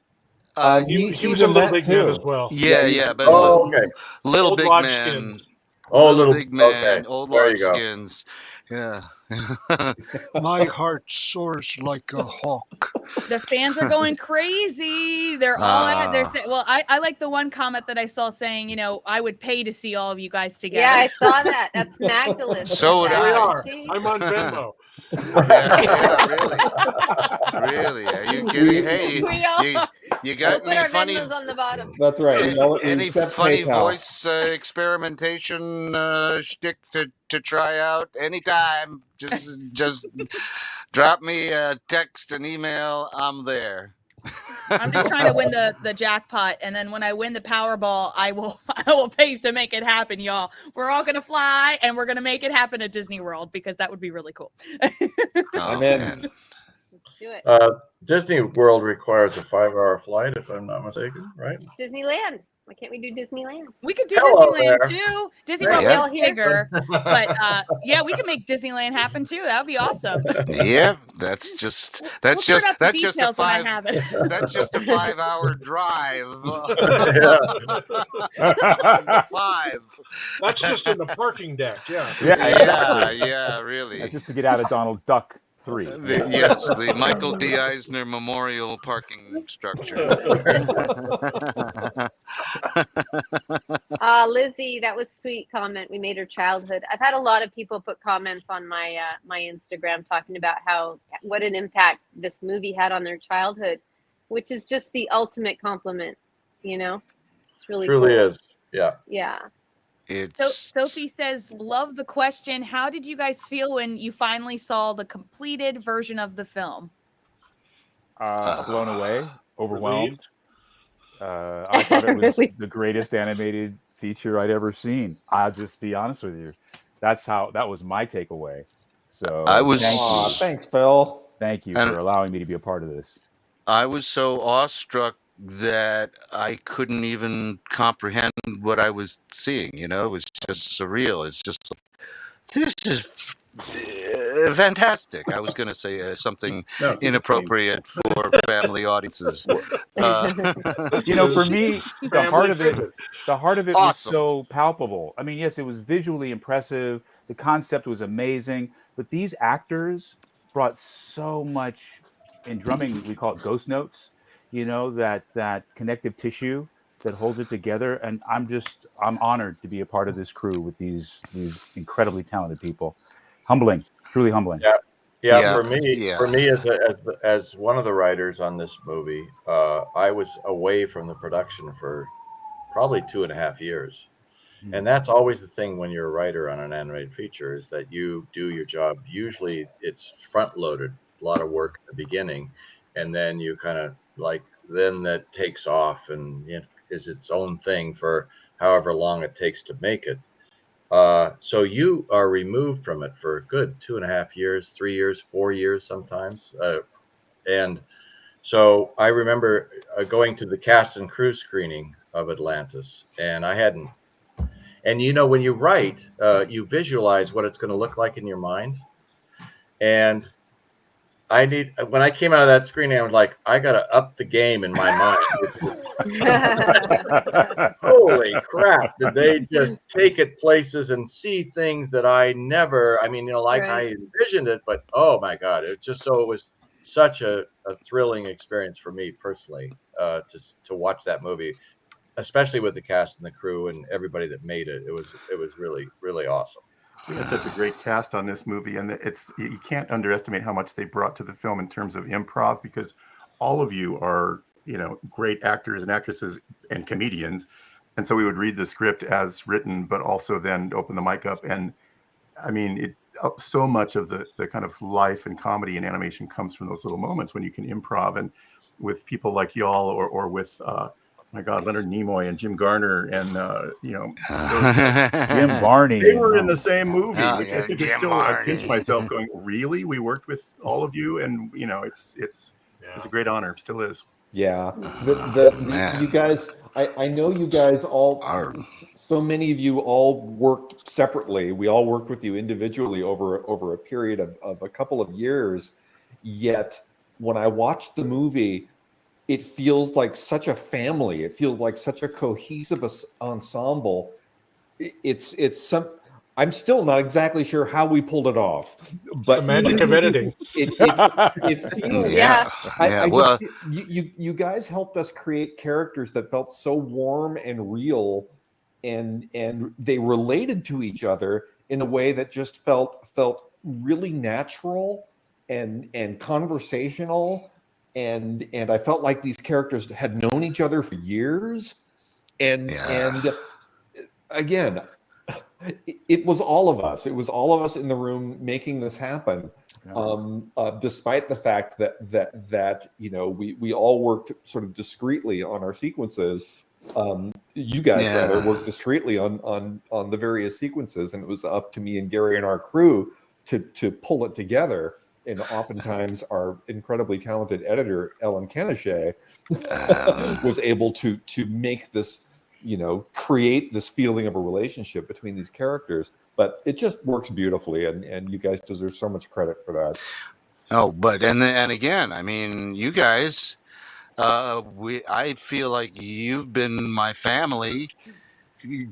He was in Little Big Man as well. Yeah, but Oh, okay. Little Old Big Lodge Man. Skins. Oh, Little little Big Man, okay. Old There Lodge you go. Skins. Yeah. My heart soars like a hawk. The fans are going crazy. They're all at. They're saying, well, I like the one comment that I saw saying, I would pay to see all of you guys together. Yeah, I saw that. That's Magdalene. So would Here we I. are. I'm on Venmo. Yeah, really. Are you kidding? Hey, We are. you We'll got put any our funny? Venmos on the bottom. That's right. Any Except funny PayPal. voice experimentation shtick to try out anytime? Just drop me a text, an email. I'm there. I'm just trying to win the jackpot, and then when I win the Powerball, I will pay to make it happen, y'all. We're all gonna fly, and we're gonna make it happen at Disney World because that would be really cool. I'm in. Let's do it. Disney World requires a 5-hour flight, if I'm not mistaken, right? Disneyland. Why can't we do Disneyland? We could do Hello Disneyland there. too. Disney There World you is go. bigger, but we can make Disneyland happen too. That would be awesome. Yeah, that's just We'll sort out the a details when I 5 have it. that's just a 5-hour drive. Yeah. 5. That's just in the parking deck. Yeah. Yeah, really. That's just to get out of Donald Duck 3. Yes, the Michael D. Eisner Memorial Parking Structure. Lizzie, that was a sweet comment. We made her childhood. I've had a lot of people put comments on my my Instagram talking about what an impact this movie had on their childhood, which is just the ultimate compliment. It's really Truly cool. is. Yeah. Yeah. So Sophie says, love the question. How did you guys feel when you finally saw the completed version of the film? Blown away, overwhelmed. I thought it was the greatest animated feature I'd ever seen. I'll just be honest with you. That was my takeaway. So Thanks, Phil. Thank you for allowing me to be a part of this. I was so awestruck that I couldn't even comprehend what I was seeing. It was just surreal. It's just, this is fantastic. I was going to say something inappropriate for family audiences. For me, the heart of it Awesome. was so palpable. I mean, yes, it was visually impressive. The concept was amazing, but these actors brought so much. In drumming, we call it ghost notes. That connective tissue that holds it together, and I'm honored to be a part of this crew with these incredibly talented people. Humbling, truly humbling. Yeah. For me, as one of the writers on this movie, I was away from the production for probably 2.5 years, and that's always the thing when you're a writer on an animated feature, is that you do your job. Usually, it's front loaded, a lot of work at the beginning, and then you kind of then that takes off and is its own thing for however long it takes to make it. So you are removed from it for a good 2.5 years, 3 years, 4 years sometimes. And so I remember going to the cast and crew screening of Atlantis, and I hadn't. And you know, when you write, you visualize what it's going to look like in your mind. And when I came out of that screening, I was like, I got to up the game in my mind. Holy crap. Did they just take it places and see things that I never, I mean, you know, like I envisioned it, but oh my God, it was such a thrilling experience for me personally, to watch that movie, especially with the cast and the crew and everybody that made it. It was really, really awesome. We had such a great cast on this movie, and you can't underestimate how much they brought to the film in terms of improv, because all of you are, you know, great actors and actresses and comedians. And so we would read the script as written, but also then open the mic up. And I mean, so much of the kind of life and comedy and animation comes from those little moments when you can improv. And with people like y'all, or with my God, Leonard Nimoy and Jim Garner, and you know, Jim Barney. They were in the same movie, Oh, which yeah, I think is Jim still. I Barney. pinch myself, going, "Really? We worked with all of you?" And you know, it's a great honor. Still is. Yeah, you guys. I know you guys all. So many of you all worked separately. We all worked with you individually over a period of a couple of years. Yet, when I watched the movie, it feels like such a family. It feels like such a cohesive ensemble. I'm still not exactly sure how we pulled it off, but the magic of editing. It feels. Well, you guys helped us create characters that felt so warm and real, and they related to each other in a way that just felt really natural and conversational. And I felt like these characters had known each other for years, and again, it was all of us. It was all of us in the room making this happen. Despite the fact that you know, we all worked sort of discreetly on our sequences. You guys rather worked discreetly on the various sequences, and it was up to me and Gary and our crew to pull it together. And oftentimes our incredibly talented editor, Ellen Canachet, was able to make this, you know, create this feeling of a relationship between these characters. But it just works beautifully, and you guys deserve so much credit for that. Oh, but and again, I mean, you guys, I feel like you've been my family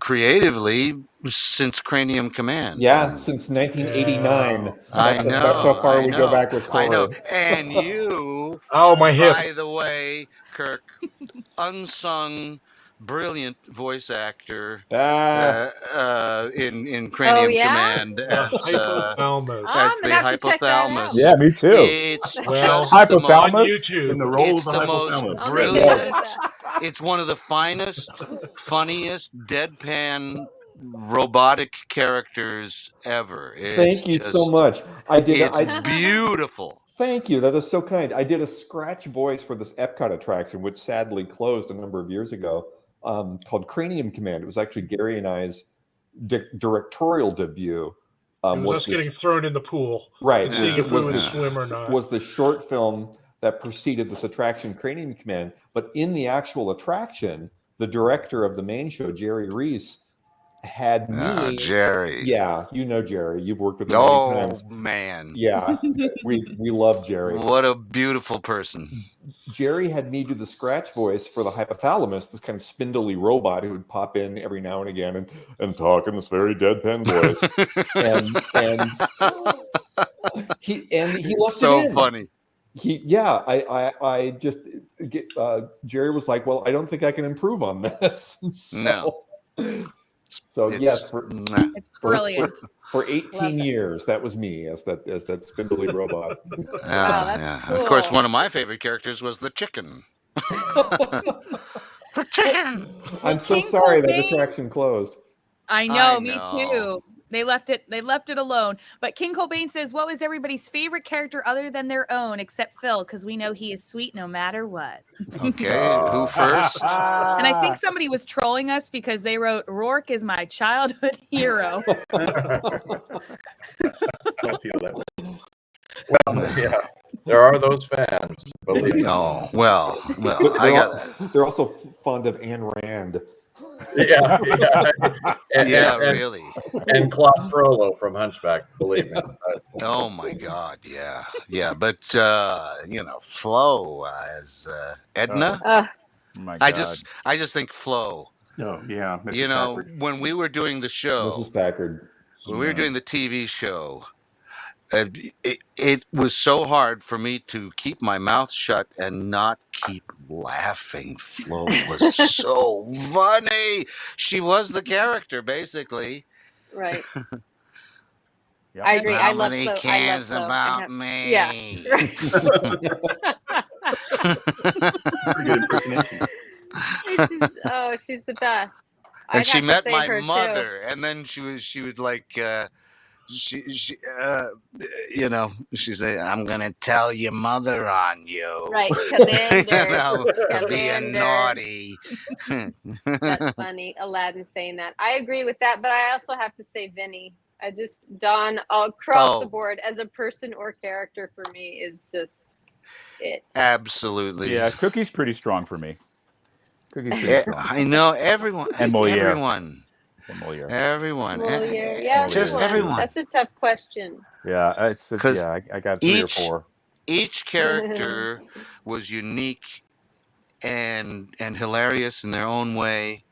creatively since Cranium Command. Yeah, since 1989. I know. That's how far we go back with Corey. I know. And you, my hip. by the way, Kirk, unsung, brilliant voice actor in Cranium Command as the hypothalamus. Yeah, me too. It's just hypothalamus the most, it's the most brilliant. It's one of the finest, funniest, deadpan robotic characters ever. Thank you so much. It's beautiful. Thank you. That is so kind. I did a scratch voice for this Epcot attraction, which sadly closed a number of years ago, called Cranium Command. It was actually Gary and I's directorial debut. Was us getting thrown in the pool. Right. Seeing if we would swim or not. Was the short film that preceded this attraction, Cranium Command. But in the actual attraction, the director of the main show, Jerry Reese, had me. Jerry. Yeah, you know Jerry. You've worked with him many times. Oh, man. Yeah, we love Jerry. What a beautiful person. Jerry had me do the scratch voice for the hypothalamus, this kind of spindly robot who would pop in every now and again and talk in this very deadpan voice. and he left so it in. Funny. I just Jerry was like, well, I don't think I can improve on this. So yes, it's brilliant. For 18 years, that was me as that spindly robot. Cool. Of course, one of my favorite characters was the chicken. The chicken. I'm so sorry that attraction closed. I know, me too. They left it alone. But King Cobain says, what was everybody's favorite character other than their own, except Phil? Because we know he is sweet no matter what. Okay, who first? And I think somebody was trolling us because they wrote, Rourke is my childhood hero. Don't feel that way. Well, yeah, there are those fans. Believe me. Oh, well, I got. They're also fond of Ayn Rand. Yeah, and, really. And Claude Frollo from Hunchback, believe me. Oh my God, yeah. But Flo as Edna. Oh my God. I just think Flo. Oh yeah, Mrs. Packard. When we were doing the show, Mrs. Packard. When we were doing the TV show, it was so hard for me to keep my mouth shut and not keep laughing. Flo was so funny. She was the character, basically. Right. Yep. I agree. How I love many Flo. cares I love Flo. about me? Yeah. Pretty good impersonation. She's the best. And I'd she have to met say my her, too. mother, and then she would like she say, I'm gonna tell your mother on you. Right, Commander. To be a naughty. That's funny. Aladdin saying that. I agree with that, but I also have to say Vinny. Don across the board as a person or character for me is just it. Absolutely. Yeah, Cookie's pretty strong for me. Cookie's pretty strong. I know everyone. And Molèire. Everyone. And Molèire. Everyone. Molèire. Yeah, just everyone. That's a tough question. Yeah, I got 3 or 4. Each character was unique and hilarious in their own way,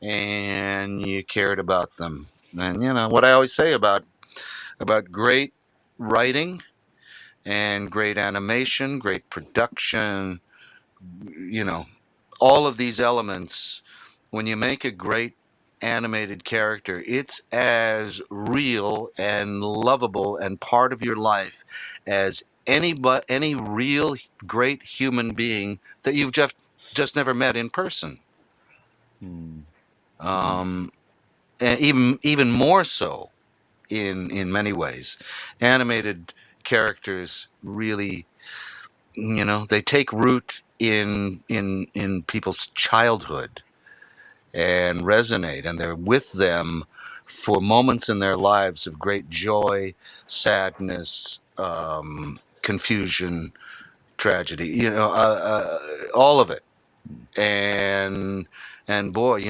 and you cared about them. And what I always say about great writing and great animation, great production, all of these elements, when you make a great animated character, it's as real and lovable and part of your life as any real great human being that you've just never met in person. And even more so in many ways. Animated characters really, they take root in people's childhood and resonate, and they're with them for moments in their lives of great joy, sadness, confusion, tragedy, all of it. And boy,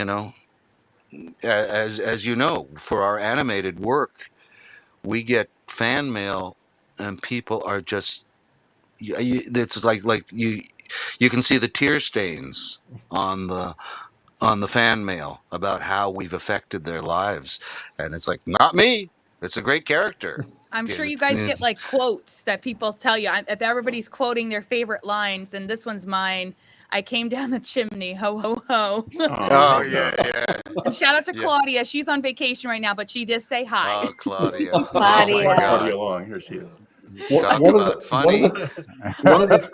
as you know, for our animated work, we get fan mail, and people are just, it's like you can see the tear stains on the fan mail about how we've affected their lives, and it's like, not me. It's a great character. I'm sure you guys get like quotes that people tell you. If everybody's quoting their favorite lines, and this one's mine. I came down the chimney, ho, ho, ho. Oh, yeah. And shout out to Claudia. She's on vacation right now, but she did say hi. Oh, Claudia. Claudia. Claudia Long, here she is. Talk about funny. One of the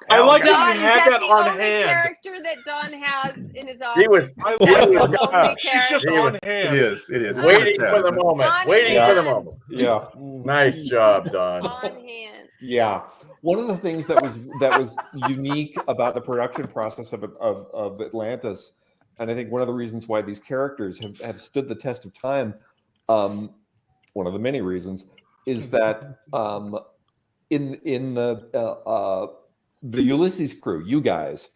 I like Don, that is you had that that the on only hand. character that Don has in his office? He was. I He like was that. only She's character. just on hand. It is. It's waiting kinda sad, for the isn't it? moment. On Waiting hand. for the moment. yeah. Nice job, Don. On hand. Yeah. One of the things that was unique about the production process of Atlantis, and I think one of the reasons why these characters have stood the test of time, one of the many reasons, is that in the Ulysses crew, you guys,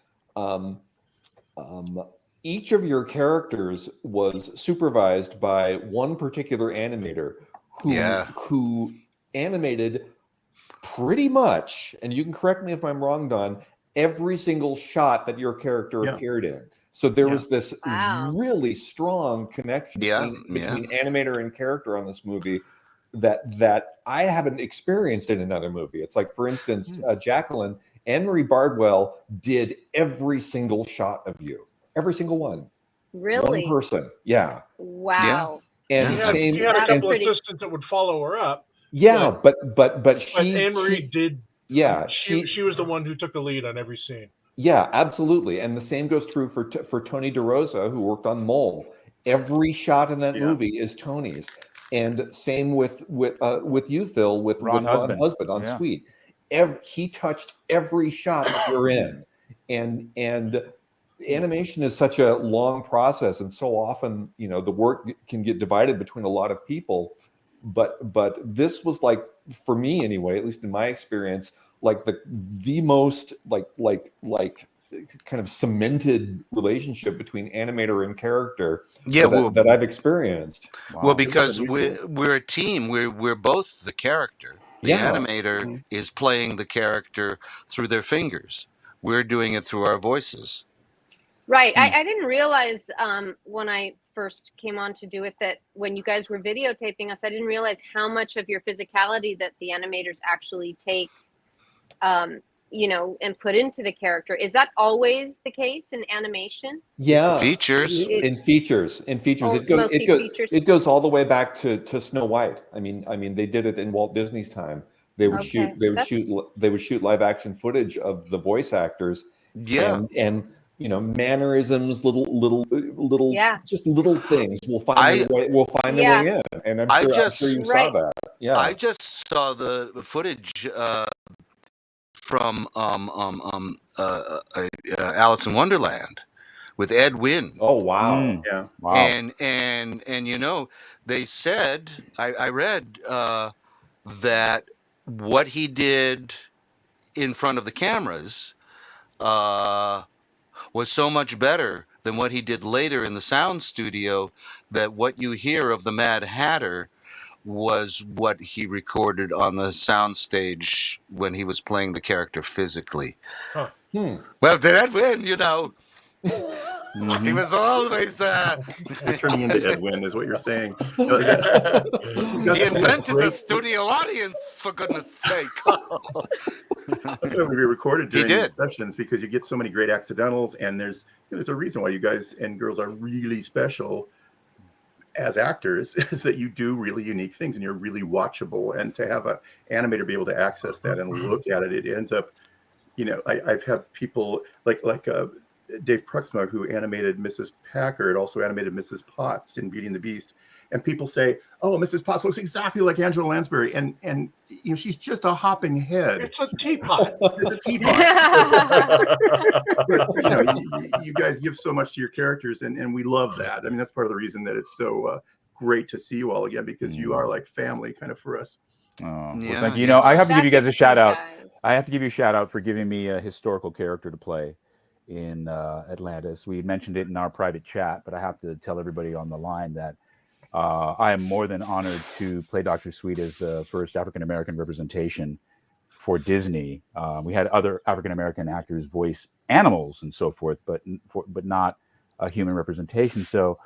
each of your characters was supervised by one particular animator who animated pretty much, and you can correct me if I'm wrong, Don, every single shot that your character appeared in. So there was this really strong connection between animator and character on this movie that I haven't experienced in another movie. It's like, for instance, Jacqueline, Anne-Marie Bardwell did every single shot of you. Every single one. Really? One person. Yeah. Wow. And She had a couple of assistants that would follow her up. Yeah, but she Anne-Marie did. Yeah, she was the one who took the lead on every scene. Yeah, absolutely. And the same goes true for Tony DeRosa, who worked on Mole. Every shot in that movie is Tony's. And same with you, Phil, with Ron Husband on Sweet. He touched every shot that you're in. And animation is such a long process, and so often, you know, the work can get divided between a lot of people. But this was, like, for me anyway, at least in my experience, like the most like kind of cemented relationship between animator and character that I've experienced. Wow. Well, because we're a team. We're both the character. The animator is playing the character through their fingers. We're doing it through our voices. Right. I didn't realize when I first came on to do it that when you guys were videotaping us, I didn't realize how much of your physicality that the animators actually take, you know, and put into the character. Is that always the case in animation? Yeah, features. In features. It goes all the way back to Snow White. I mean, they did it in Walt Disney's time. They would shoot live action footage of the voice actors. Yeah, and you know, mannerisms, little just little things will find their way. Will find their way in. And I'm sure you saw that. Yeah, I just saw the footage from Alice in Wonderland with Ed Wynn. Oh wow! Yeah, wow. And you know, they said I read that what he did in front of the cameras was so much better than what he did later in the sound studio, that what you hear of the Mad Hatter was what he recorded on the sound stage when he was playing the character physically. Huh. Well, did Ed Wynn, you know, he was always there. You're turning into Ed Wynn, is what you're saying. He invented the studio audience, for goodness sake. That's why we recorded during these sessions, because you get so many great accidentals, and there's a reason why you guys and girls are really special as actors, is that you do really unique things and you're really watchable. And to have an animator be able to access that and look at it, it ends up, you know, I've had people like Dave Pruxma, who animated Mrs. Packard, also animated Mrs. Potts in Beauty and the Beast. And people say, "Oh, Mrs. Potts looks exactly like Angela Lansbury," and you know, she's just a hopping head. It's a teapot. It's a teapot. But, you know, you guys give so much to your characters, and we love that. I mean, that's part of the reason that it's so great to see you all again, because you are like family kind of for us. Well, thank you. You know, I have to give you guys a shout out. I have to give you a shout out for giving me a historical character to play in Atlantis. We mentioned it in our private chat, but I have to tell everybody on the line that I am more than honored to play Dr. Sweet as the first African-American representation for Disney. We had other African-American actors voice animals and so forth, but not a human representation. So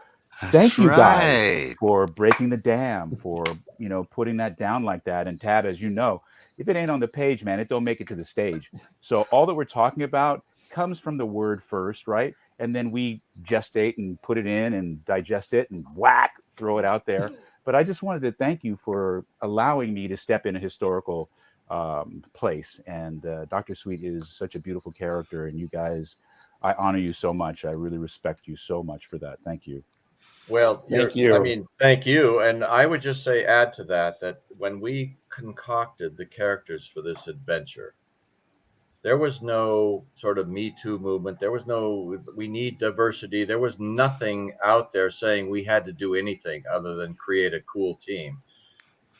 thank you guys for breaking the dam, for, you know, putting that down like that. And Tab, as you know, if it ain't on the page, man, it don't make it to the stage. So all that we're talking about comes from the word first, right? And then we gestate and put it in and digest it and whack, throw it out there. But I just wanted to thank you for allowing me to step in a historical place. And Dr. Sweet is such a beautiful character, and you guys, I honor you so much. I really respect you so much for that. Thank you. Well, thank you. I mean, thank you. And I would just say, add to that, that when we concocted the characters for this adventure, there was no sort of Me Too movement. There was no, we need diversity. There was nothing out there saying we had to do anything other than create a cool team.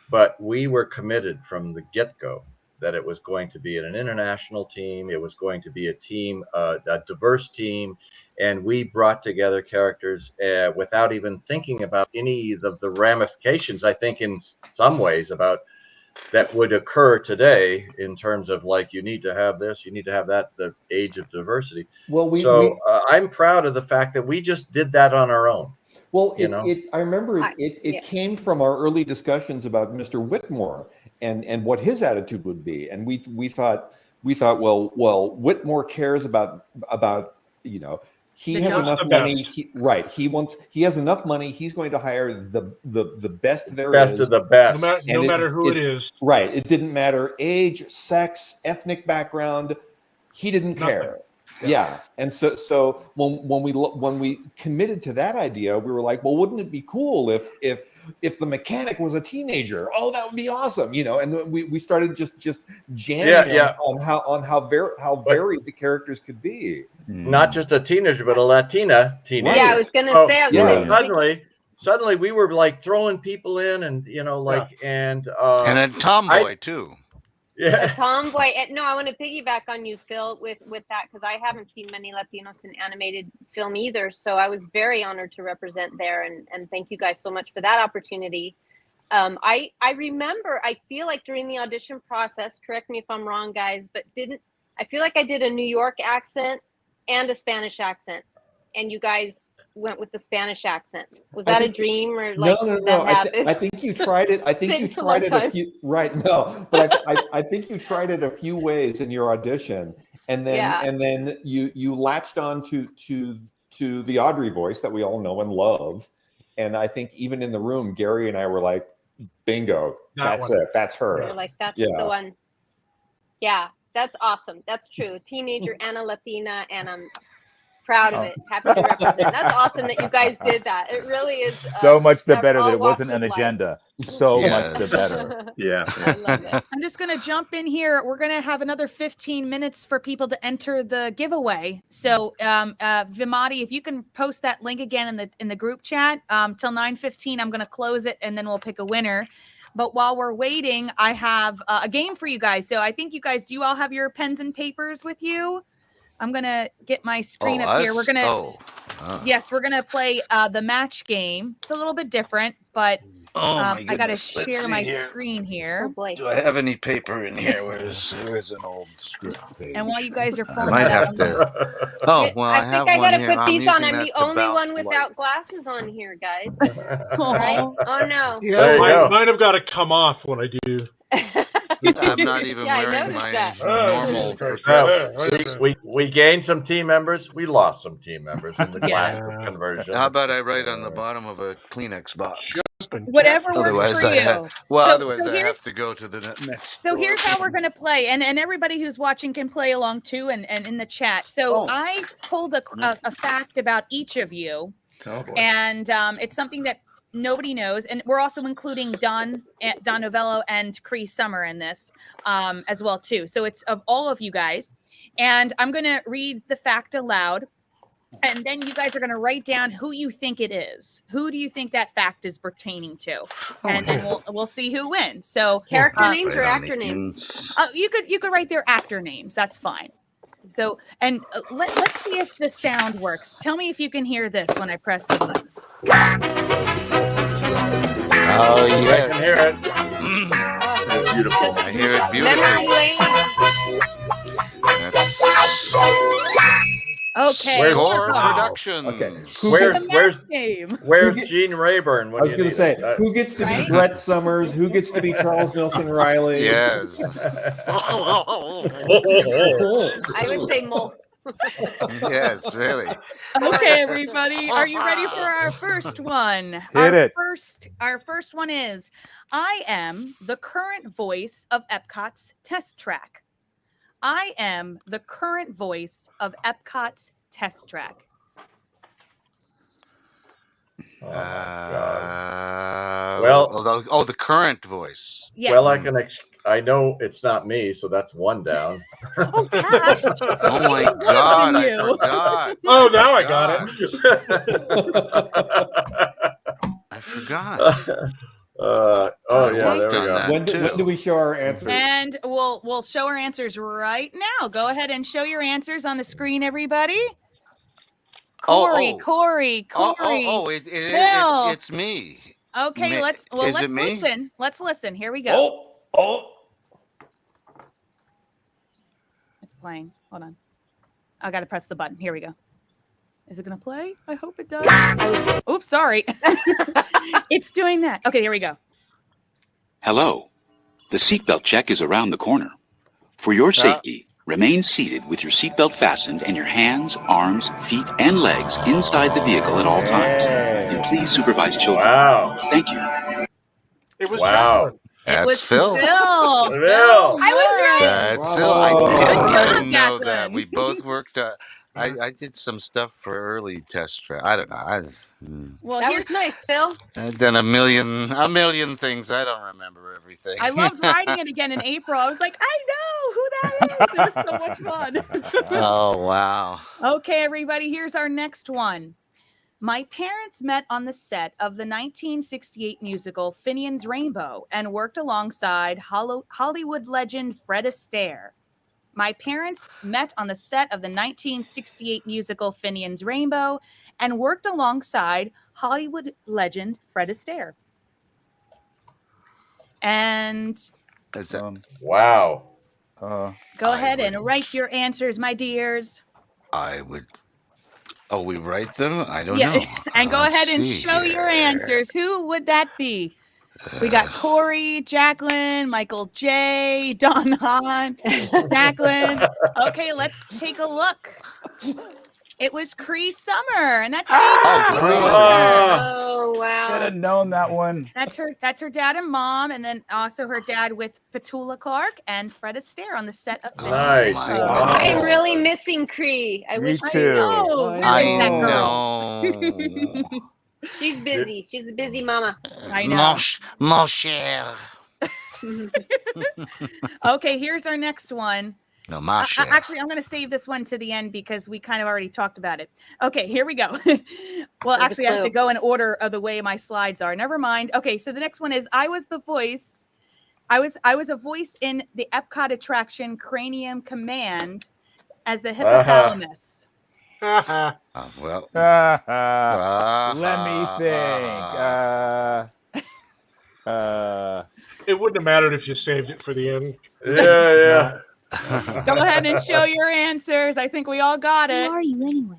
But we were committed from the get-go that it was going to be an international team. It was going to be a team, a diverse team. And we brought together characters without even thinking about any of the ramifications, I think, in some ways, about that would occur today in terms of, like, you need to have this, you need to have that, the age of diversity. Well, I'm proud of the fact that we just did that on our own. Well, I remember it came from our early discussions about Mr. Whitmore and what his attitude would be. And we thought, well, Whitmore cares about, you know, he has enough money. He has enough money. He's going to hire the best there is. Best of the best. No matter who it is. Right. It didn't matter age, sex, ethnic background. He didn't care. Yeah. And so when we committed to that idea, we were like, well, wouldn't it be cool if the mechanic was a teenager? Oh, that would be awesome, And we started just jamming on how varied the characters could be. Not just a teenager, but a Latina teenager. Yeah, I was gonna say. Suddenly we were like throwing people in, and and a tomboy too. A tomboy. No, I want to piggyback on you, Phil, with that, because I haven't seen many Latinos in animated film either. So I was very honored to represent there, and thank you guys so much for that opportunity. I remember, I feel like during the audition process, correct me if I'm wrong, guys, but I feel like I did a New York accent and a Spanish accent, and you guys went with the Spanish accent. Was that a dream, or like no? I think you tried it. I think you tried it a few. Right? No, but I think you tried it a few ways in your audition, and then you latched on to the Audrey voice that we all know and love, and I think even in the room, Gary and I were like, "Bingo, that's it. That's her." You're like, "That's the one." Yeah, that's awesome. That's true. A teenager and a Latina, and I'm proud of it. Happy to represent. That's awesome that you guys did that. It really is so much the better that it wasn't an agenda. So much the better. Yeah. I love it. I'm just going to jump in here. We're going to have another 15 minutes for people to enter the giveaway. So Vimati, if you can post that link again in the group chat till 9:15, I'm going to close it and then we'll pick a winner. But while we're waiting, I have a game for you guys. So I think you guys, do you all have your pens and papers with you? I'm going to get my screen up here. We're going to, yes, we're going to play the match game. It's a little bit different, but I got to share my screen here. Oh boy. Do I have any paper in here? Where's an old script page? And while you guys are I pulling might it have up, to. Oh, well, I have think I one gotta here. put these on. I'm the only one bounce without light. glasses on here, guys. Right? Oh no. Mine have got to come off when I do. I'm not even wearing my normal. We gained some team members. We lost some team members in the glass conversion. How about I write on the bottom of a Kleenex box? Whatever works for you. Otherwise I have to go to the next. So here's how we're going to play. And everybody who's watching can play along too and in the chat. So I pulled a fact about each of you. And it's something that nobody knows. And we're also including Don Novello and Cree Summer in this as well too. So it's of all of you guys. And I'm going to read the fact aloud. And then you guys are going to write down who you think it is. Who do you think that fact is pertaining to? And then we'll see who wins. So character names or actor names? You could write their actor names. That's fine. So and let's see if the sound works. Tell me if you can hear this when I press the button. Oh yes, I can hear it. It's beautiful. I hear it beautifully. Okay. Score Productions. Okay. Where's Gene Rayburn? I was going to say, who gets to be Brett Summers? Who gets to be Charles Nelson Riley? Yes. I would say Mo. Yes, really. Okay, everybody, are you ready for our first one? Hit it. Our first one is, I am the current voice of Epcot's test track. I am the current voice of Epcot's test track. The current voice. Yes. Well, I know it's not me, so that's one down. Oh, Dad. Oh my God, I forgot. Oh, now I got it. I forgot. Yeah, there we go. When do we show our answers? And we'll show our answers right now. Go ahead and show your answers on the screen, everybody. Corey. It's me. Okay, let's listen. Let's listen. Here we go. It's playing. Hold on. I got to press the button. Here we go. Is it going to play? I hope it does. Oops, sorry. It's doing that. Okay, here we go. Hello. The seatbelt check is around the corner. For your safety, remain seated with your seatbelt fastened and your hands, arms, feet, and legs inside the vehicle at all times. And please supervise children. Wow. Thank you. It was wow. That's was Phil. Phil. I was right. That's Phil. I Good didn't job, know that. Jacqueline. We both worked. I did some stuff for early test track. I don't know. Well, That was nice, Phil. I've done a million things. I don't remember everything. I loved writing it again in April. I was like, I know who that is. It was so much fun. Oh wow. Okay, everybody, here's our next one. My parents met on the set of the 1968 musical Finian's Rainbow and worked alongside Hollywood legend Fred Astaire. My parents met on the set of the 1968 musical Finian's Rainbow and worked alongside Hollywood legend Fred Astaire. And wow. Go ahead and write your answers, my dears. I would. Oh, we write them? I don't Yeah, know. and go Let's ahead and see show your here. answers. Who would that be? We got Corey, Jacqueline, Michael J, Don Hahn, Jacqueline. Okay, let's take a look. It was Cree Summer, and that's Oh wow. Should have known that one. That's her dad and mom, and then also her dad with Petula Clark and Fred Astaire on the set of Nice. I'm really missing Cree. I wish Me I too. know. I that know. She's busy. She's a busy mama. I know. Mon cher. Okay, here's our next one. No, ma cher. Actually, I'm going to save this one to the end because we kind of already talked about it. Okay, here we go. Well, There's a actually, I have to clue. go in order of the way my slides are. Never mind. Okay, so the next one is I was the voice. I was a voice in the Epcot attraction Cranium Command as the hypothalamus. Well. Let me think. It wouldn't have mattered if you saved it for the end. Yeah. Go ahead and show your answers. I think we all got it. Who are you anyway?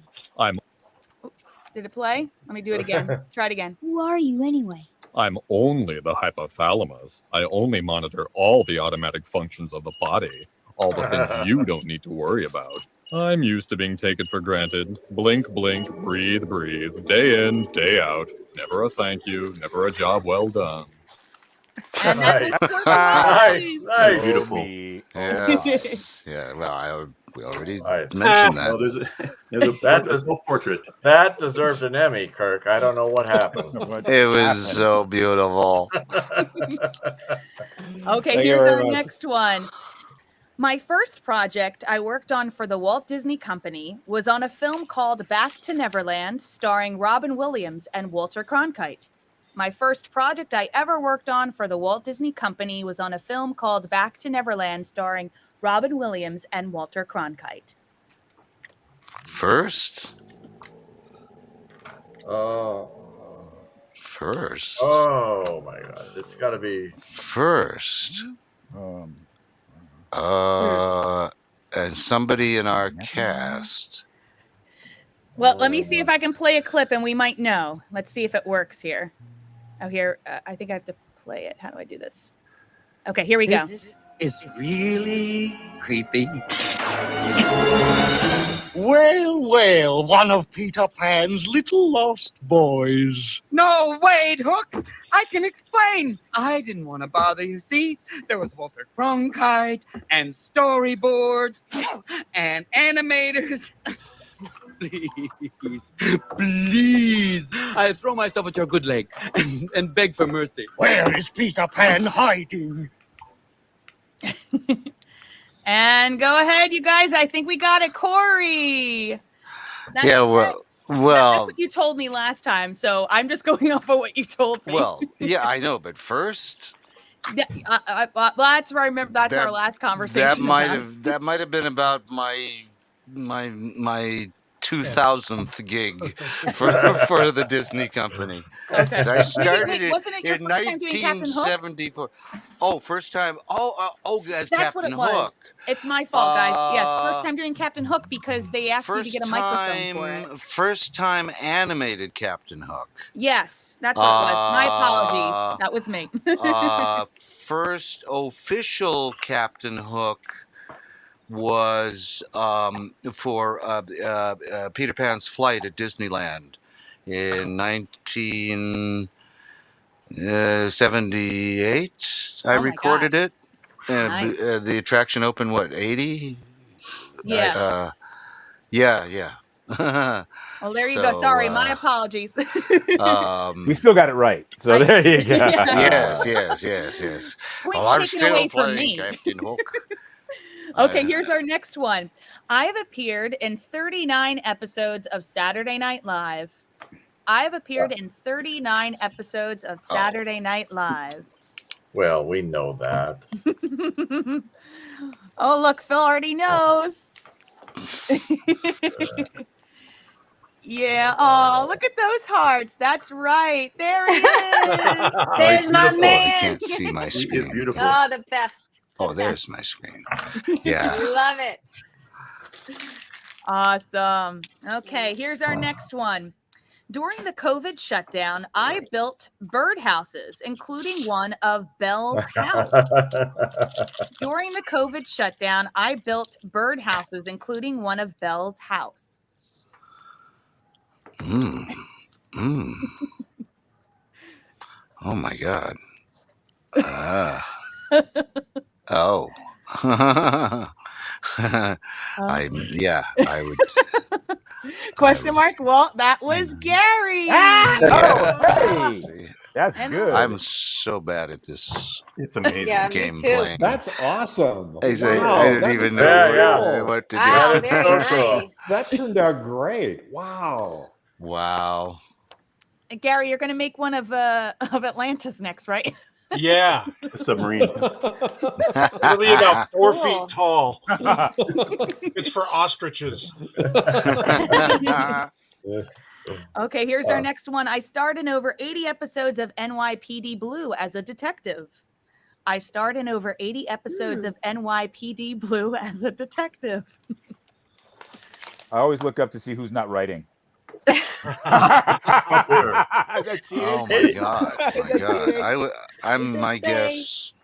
Did it play? Let me do it again. Try it again. Who are you anyway? I'm only the hypothalamus. I only monitor all the automatic functions of the body, all the things you don't need to worry about. I'm used to being taken for granted. Blink, blink, breathe, breathe. Day in, day out. Never a thank you, never a job well done. And that was Nice. Beautiful. Yes. Yeah. Well, we already mentioned that. Oh, there's a self-portrait. That deserved an Emmy, Kirk. I don't know what happened. It was so beautiful. Okay, Thank you here's very our much. next one. My first project I worked on for the Walt Disney Company was on a film called Back to Neverland, starring Robin Williams and Walter Cronkite. My first project I ever worked on for the Walt Disney Company was on a film called Back to Neverland, starring Robin Williams and Walter Cronkite. First. First. First. Oh my gosh. It's got to be. First. And somebody in our cast. Well, let me see if I can play a clip and we might know. Let's see if it works here. Oh, here, I think I have to play it. How do I do this? Okay, here we go. It's really creepy. Well, well, one of Peter Pan's little lost boys. No, wait, Hook. I can explain. I didn't want to bother you, see? There was Walter Cronkite and storyboards and animators. Please, please. I throw myself at your good leg and beg for mercy. Where is Peter Pan hiding? And go ahead, you guys. I think we got it, Corey. That's Yeah, that's well, what you told me last time, so I'm just going off of what you told me. well, yeah, I know, but first, Well, that's where I remember. That's our last conversation. that might have been about my 2000th gig for the Disney Company. Okay. I started Wait, wasn't it your in first time doing Captain Hook? 1974. Oh, first time. Oh, as That's Captain what it was. Hook. It's my fault, guys. Yes, first time doing Captain Hook because they asked you to get a microphone for it. First time animated Captain Hook. Yes, that's what it was. My apologies. That was me. First official Captain Hook was for Peter Pan's flight at Disneyland in 78. I Oh my recorded gosh. it. Nice. The attraction opened, what, 80? Yeah. Yeah. Well, there you go. Sorry, my apologies. We still got it right. So there you go. Yes. Points taken away from me. Captain Hook. Okay, here's our next one. I've appeared in 39 episodes of Saturday Night Live. I've appeared in 39 episodes of Saturday Night Live. Well, we know that. Oh, look, Phil already knows. Yeah. Oh, look at those hearts. That's right. There he is. There's my man. I can't see my screen. Beautiful. Oh, the best. Oh, there's my screen. Yeah. Love it. Awesome. Okay, here's our next one. During the COVID shutdown, I built birdhouses, including one of Belle's house. During the COVID shutdown, I built birdhouses, including one of Belle's house. Oh my God. Oh. I would. Question mark? Well, that was Gary. Yes. That's good. I'm so bad at this. It's amazing. Yeah, me game too. playing. That's awesome. I Wow, didn't that even is know so what to do. Wow, very nice. That turned out great. Wow. Wow. Gary, you're going to make one of Atlantis next, right? Yeah. A submarine. It'll be about 4 Cool. feet tall. It's for ostriches. Okay, here's our next one. I starred in over 80 episodes of NYPD Blue as a detective. I starred in over 80 episodes of NYPD Blue as a detective. I always look up to see who's not writing. Oh my God! My God! I'm my guess.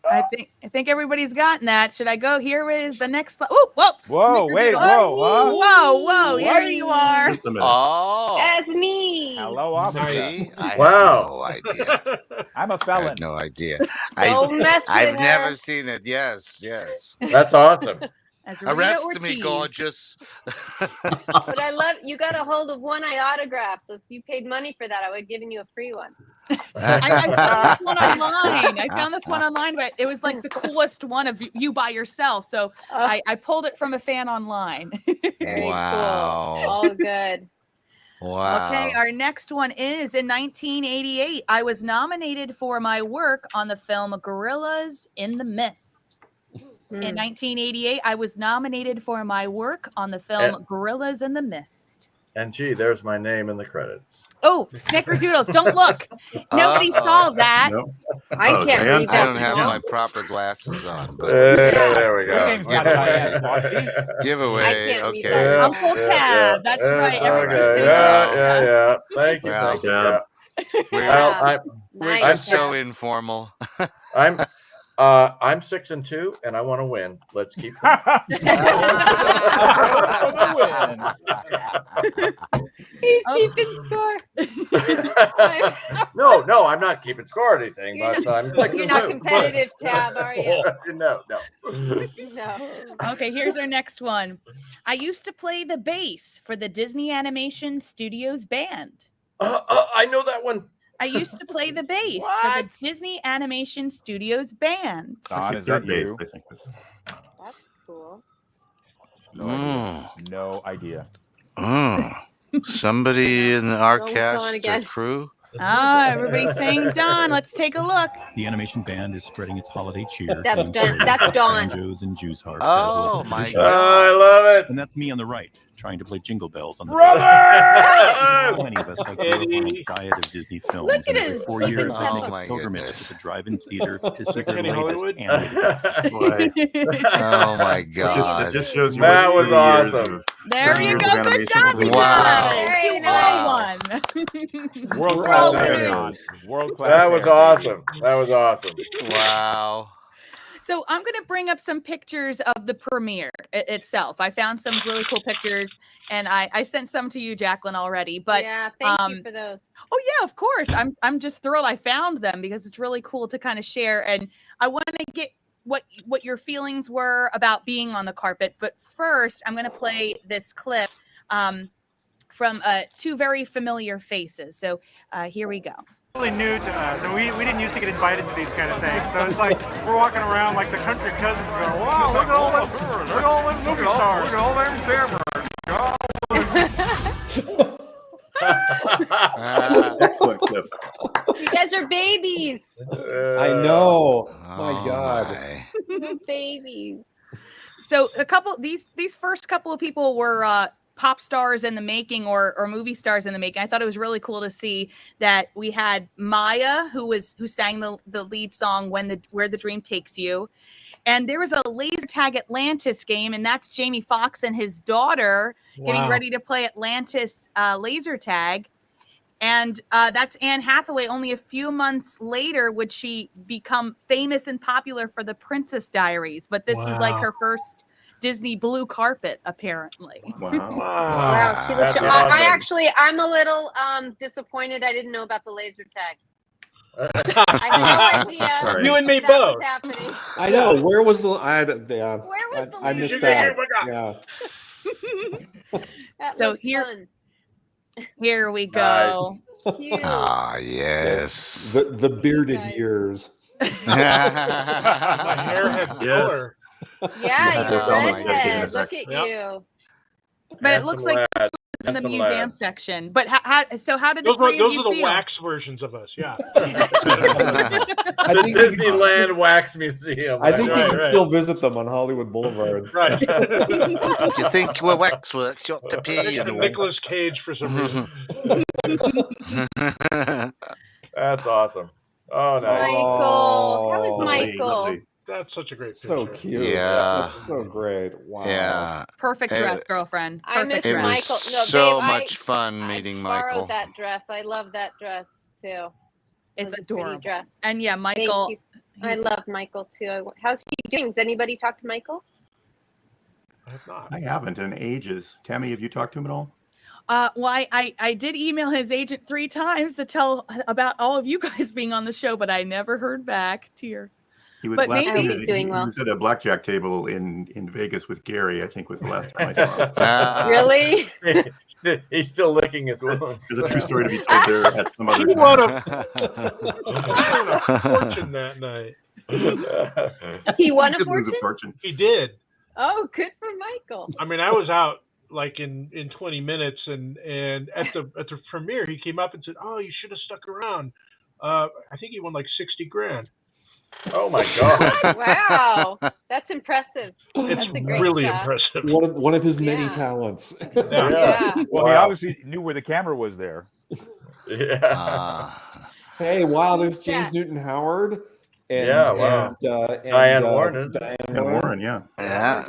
I think everybody's gotten that. Should I go? Here is the next. Oh, whoops! Whoa! Wait! Whoa! Huh? Whoa! Here you are. Oh, That's me. Hello, officer. see? I had Wow. no idea. I'm a I felon. had no idea. Don't mess with I've her. never seen it. Yes. That's awesome. As Rita Arrest me, Ortiz. gorgeous. But I love you. Got a hold of one eye autograph. So if you paid money for that, I would have given you a free one. I found this one online. I found this one online, but it was like the coolest one of you by yourself. So I pulled it from a fan online. Very Wow. cool. All good. Wow. Okay, our next one is in 1988. I was nominated for my work on the film Gorillas in the Mist. In 1988, I was nominated for my work on the film Gorillas in the Mist. And gee, there's my name in the credits. Oh, snickerdoodles. Don't look. Nobody saw that. Nope. I can't read I that. don't have my proper glasses on, but There we go. giveaway. I can't read Okay. that. Uncle Tab. That's right. Everybody Okay. say Yeah. that. Thank you. Well, Thank you. yeah. Well, We're Nice. just so informal. I'm 6-2, and I want to win. Let's keep going. He's keeping score. No, I'm not keeping score or anything. But I'm 6-2. You're not competitive, Tab, are you? No. No. Okay, here's our next one. I used to play the bass for the Disney Animation Studios band. I know that one. I used to play the bass for the Disney Animation Studios band. Don, Actually, is that third base, you? I think. That's cool. No idea. Somebody in our Going on cast or again. crew. Everybody's saying Don. Let's take a look. The animation band is spreading its holiday cheer. That's to Don. encourage That's Don. banjos and juice harps. Oh, as well as my tradition. I love it. And that's me on the right, trying to play jingle bells on the Brother! bass. So many of us have grew up on a diet of Disney films. Look at and every his 4 flippin' years, I Oh, make my a pilgrimage goodness. to the drive-in theater to see their Kenny latest Hollywood? animated Oh my It God. just shows you That what was 30 years awesome. of There 30 you years go. of Good animation job, will you do. Wow. guys. You Wow. won. World We're class. all there, winners. Don. World class. That was there, baby. awesome. That was awesome. Wow. So I'm going to bring up some pictures of the premiere itself. I found some really cool pictures, and I sent some to you, Jacqueline, already. But yeah, thank you for those. Oh yeah, of course. I'm just thrilled I found them because it's really cool to kind of share, and I want to get what your feelings were about being on the carpet. But first, I'm going to play this clip from two very familiar faces. So here we go. Really new to us, and we didn't used to get invited to these kind of things. So it's like we're walking around like the country cousins, going, "Wow, look at all them movie stars, look at all them cameras." Excellent clip. You guys are babies. I know. My God. Babies. So these first couple of people were pop stars in the making or movie stars in the making. I thought it was really cool to see that we had Maya, who sang the lead song Where the Dream Takes You. And there was a laser tag Atlantis game, and that's Jamie Foxx and his daughter getting ready to play Atlantis laser tag. And that's Anne Hathaway. Only a few months later would she become famous and popular for The Princess Diaries. But this was like her first Disney blue carpet, apparently. Wow. She looks, I'm a little disappointed I didn't know about the laser tag. I had no idea. You and me that both. was happening. I know. Where was the? I missed that. Yeah. That So looks fun. Here we go. Cute. Ah, yes. The bearded years. My hair had color. Yeah, you're almost redhead. like Look at you. But it looks like this was in the museum section. But how did the Those three of are you the feel? wax versions of us. Yeah. The Disneyland Wax Museum. I think you can still visit them on Hollywood Boulevard. Right. You think we're waxworks, you ought to pee. And Nicolas Cage for some reason. That's awesome. Oh, nice. Michael. How is Lovely, Michael? lovely. That's such a great picture. So cute. Yeah. That's so great. Wow. Yeah. Perfect dress, girlfriend. I Perfect miss It dress. was Michael. No, so babe, much fun meeting borrowed Michael. that dress. I love that dress too. It's It was a pretty adorable. dress. And yeah, Thank Michael. you. I love Michael too. How's he doing? Has anybody talked to Michael? I have not. I haven't in ages. Tammy, have you talked to him at all? Well, I did email his agent 3 times to tell about all of you guys being on the show, but I never heard back. Tear. He was But last maybe- year, he's doing well. He was at a blackjack table in Vegas with Gary, I think was the last time I saw him. Really? He's still licking his wounds. There's a true story to be told there at some other He time. won a fortune that night. He won a Did lose fortune? a fortune. He did. Oh, good for Michael. I mean, I was out like in 20 minutes, and at the premiere, he came up and said, "Oh, you should have stuck around." I think he won like 60 grand. Oh my God! Wow, that's impressive. That's a great really shot. impressive. One of his many Yeah. talents. Yeah. Well, he obviously knew where the camera was there. Yeah. Hey, wow, there's Yeah. James Newton Howard. And, Yeah, wow. And Diane Warren. Diane And Warren, yeah. Yeah.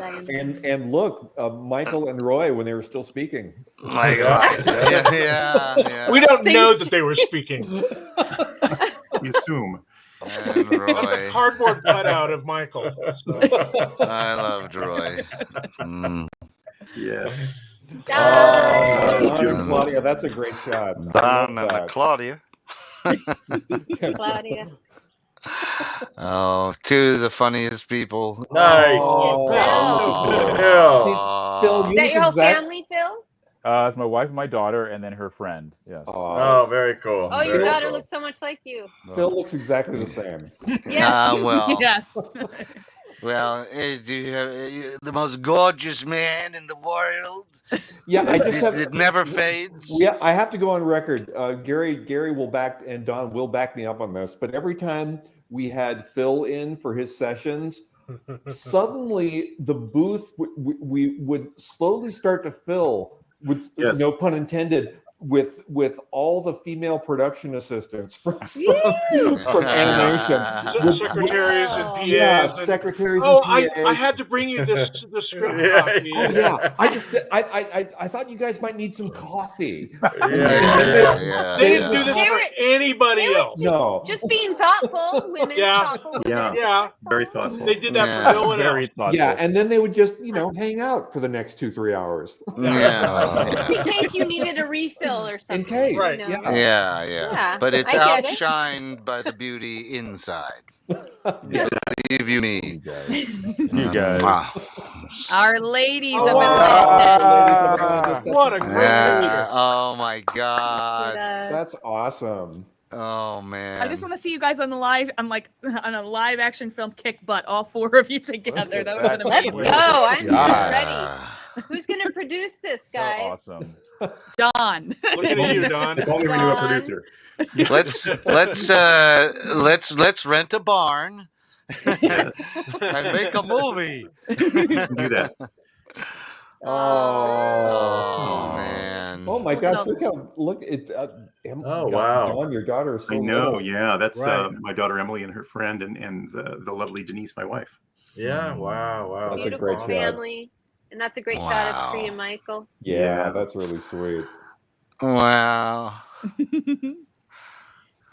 And look, Michael and Roy when they were still speaking. My God. Yeah. We don't know Things- that they were speaking. You assume. And That's a Roy. cardboard cutout of Michael. I loved Roy. Yes. Dear Claudia, that's a great shot. I Don love and that. Claudia. Claudia. Oh, two of the funniest people. Nice. Oh, Phil. Phil, Is that your whole family, Phil? It's my wife and my daughter, and then her friend. Yes. Oh, very cool. Oh, your Very daughter cool. looks so much like you. Phil looks exactly the same. Yeah. Well. Yes. Well, do you have the most gorgeous man in the world? Yeah, I just have. It never fades. Yeah, I have to go on record. Gary will back and Don will back me up on this. But every time we had Phil in for his sessions, suddenly the booth we would slowly start to fill with Yes. no pun intended with all the female production assistants from animation. Secretaries and PAs. Yeah, and, secretaries oh, and PAs. I had to bring you the script Yeah, copy. Oh yeah, I thought you guys might need some coffee. They didn't do this for anybody else. No, Just being thoughtful, women. Thoughtful women. Yeah. Very thoughtful. They did that for no one Very else. thoughtful. yeah, and then they would just hang out for the next 2-3 hours. Just in case you needed a refill or something. In case, Right. You know? yeah. Yeah, But it's I get it. outshined by the beauty inside. Believe you me. You guys. Our ladies Oh, of wow. Atlantis. What a great picture. Oh my God. That's awesome. Oh man. I just want to see you guys on the live. I'm like on a live action film, kick butt, all 4 of you together. That would have been Let's amazing. go. I'm ready. Who's gonna produce this, guys? So awesome. Don. Look at you, Don. If only we knew a producer. Let's rent a barn and make a movie. Do that. Oh man. Oh my gosh! Look at wow. Dawn, your daughter is so I know. little. Yeah, that's Right. my daughter Emily and her friend, and the lovely Denise, my wife. Yeah, wow. That's Beautiful a great shot. family. And that's a great shot of Tree and Michael. Yeah, that's really sweet. Wow.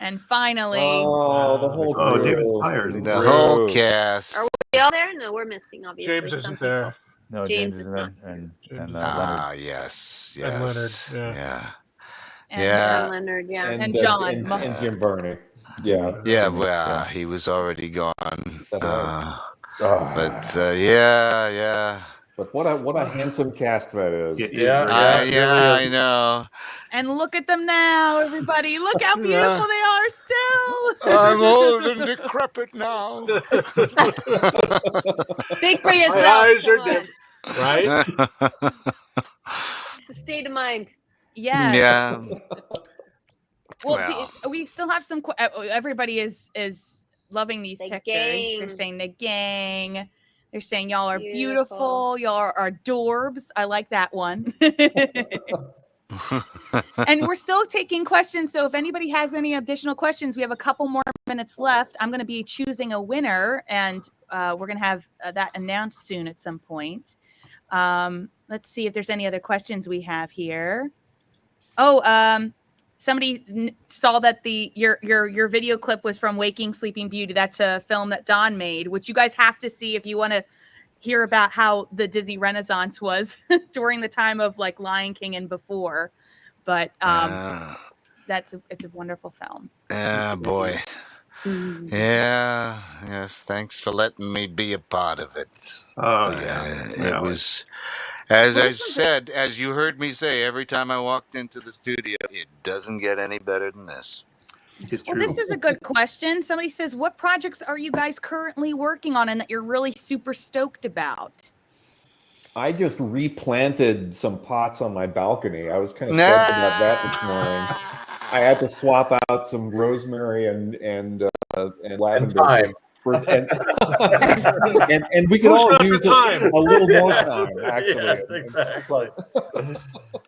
And finally, the whole crew. David Spires. The whole cast. Are we all there? No, we're missing, obviously. James some isn't there. No, James James is isn't there. And Leonard. Yes. And Yes. Leonard, Yeah. And Yeah. Leonard, yeah. And John. and Jim Verney. Yeah. Yeah. Well, he was already gone. But yeah. yeah. But what a handsome cast that is. I know. and look at them now, everybody. Look how beautiful they are still. I'm old and decrepit now. Speak for yourself. My eyes come are on. dim. Right? It's a state of mind. Yeah. Yeah. Well, we still have some. Everybody is loving these pictures. gang. They're saying the gang. They're saying y'all are Beautiful. beautiful. Y'all are adorbs. I like that one. And we're still taking questions. So if anybody has any additional questions, we have a couple more minutes left. I'm going to be choosing a winner, and we're going to have that announced soon at some point. Let's see if there's any other questions we have here. Somebody saw that your video clip was from Waking Sleeping Beauty. That's a film that Don made, which you guys have to see if you want to hear about how the Disney Renaissance was during the time of like Lion King and before. But it's a wonderful film. Yeah, boy. Yeah. Yes. Thanks for letting me be a part of it. Oh yeah. It was, as I said, as you heard me say every time I walked into the studio, it doesn't get any better than this. It's Well, true. this is a good question. Somebody says, what projects are you guys currently working on and that you're really super stoked about? I just replanted some pots on my balcony. I was kind of stoked about that this morning. I had to swap out some rosemary and lavender. And we could all use a little more time, actually. Yeah, exactly.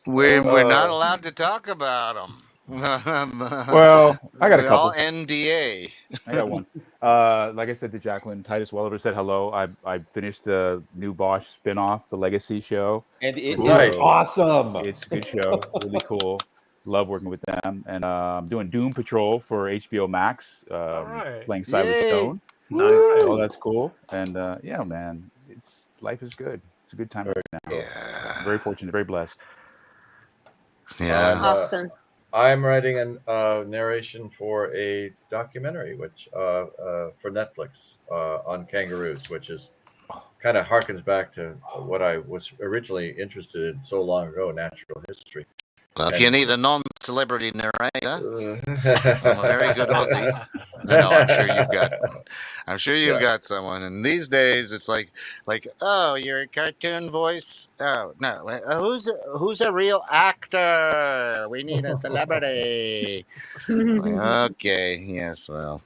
We're not allowed to talk about them. Well, I got a We're couple. all NDA. I got one. Like I said to Jacqueline, Titus Welliver said hello. I finished the new Bosch spinoff, the Legacy show. And it is awesome. It's a good show, really cool. Love working with them. And I'm doing Doom Patrol for HBO Max, playing Silas Yay. Stone. Nice. Oh, that's cool. And yeah, man, life is good. It's a good time right now. Yeah. Very fortunate, very blessed. Yeah. Awesome. I'm writing a narration for a documentary, which for Netflix on kangaroos, which is kind of harkens back to what I was originally interested in so long ago, natural history. Well, if you need a non-celebrity narrator from a very good Aussie, no, I'm sure you've got someone. And these days, it's like, oh, you're a cartoon voice. Oh no, who's a real actor? We need a celebrity. Okay, yes, well.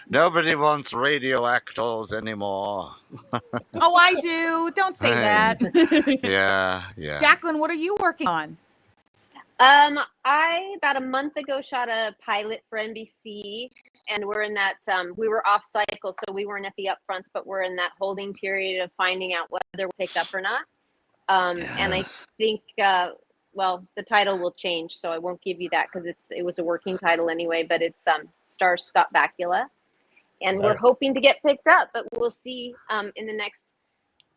Nobody wants radio actors anymore. Oh, I do. Don't say that. Yeah. Jacqueline, what are you working on? I about a month ago shot a pilot for NBC, and we're in that we were off cycle, so we weren't at the upfronts, but we're in that holding period of finding out whether we're picked up or not. And I think the title will change, so I won't give you that because it was a working title anyway, but it's stars Scott Bakula, and we're hoping to get picked up, but we'll see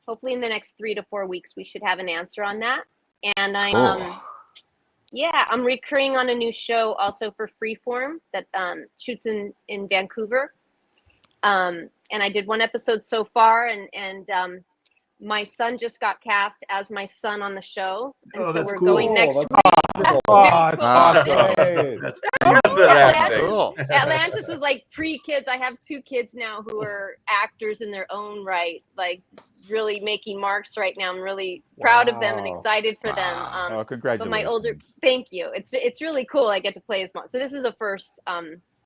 hopefully in the next 3 to 4 weeks we should have an answer on that. And I'm recurring on a new show also for Freeform that shoots in Vancouver. And I did 1 episode so far, and my son just got cast as my son on the show. And so we're going next week. Atlantis was like pre-kids. I have 2 kids now who are actors in their own right, like really making marks right now. I'm really proud of them and excited for them. Congratulations. But my older, thank you. It's really cool. I get to play as mom. So this is a first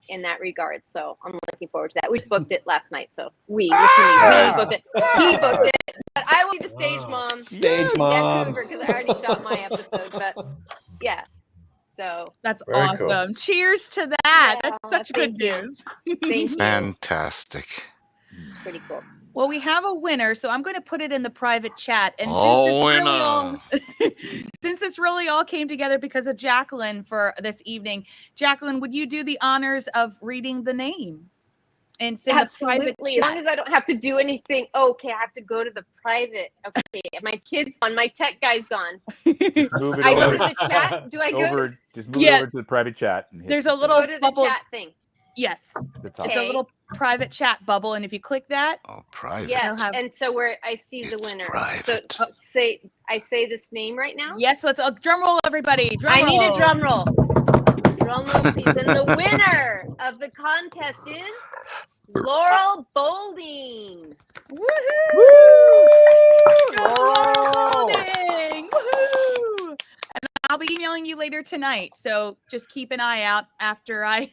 in that regard. So I'm looking forward to that. We booked it last night. So we booked it. He booked it. But I will be the stage mom. Stage mom. Because I already shot my episode. But yeah. So that's Very awesome. cool. Cheers to that. That's such good news. Thank you. Fantastic. It's pretty cool. Well, we have a winner, so I'm going to put it in the private chat. And since this really all came together because of Jacqueline for this evening, Jacqueline, would you do the honors of reading the name? And send Absolutely. the private As long as I don't have to do anything. Okay, I have to go to the private. Okay, my kid's gone. My tech guy's gone. Move it I over. go to the chat. Do I go? Just move it over to the private chat. And there's a little go to bubble. the chat thing. Yes. It's a little private chat bubble, and if you click that, private. Yes, and so where I see the winner. Private. So I say this name right now. Yes, let's drum roll, everybody. I need a drum roll. Drum roll, please. And the winner of the contest is Laurel Bolding. Woohoo! Bolding! Woohoo! And I'll be emailing you later tonight, so just keep an eye out after I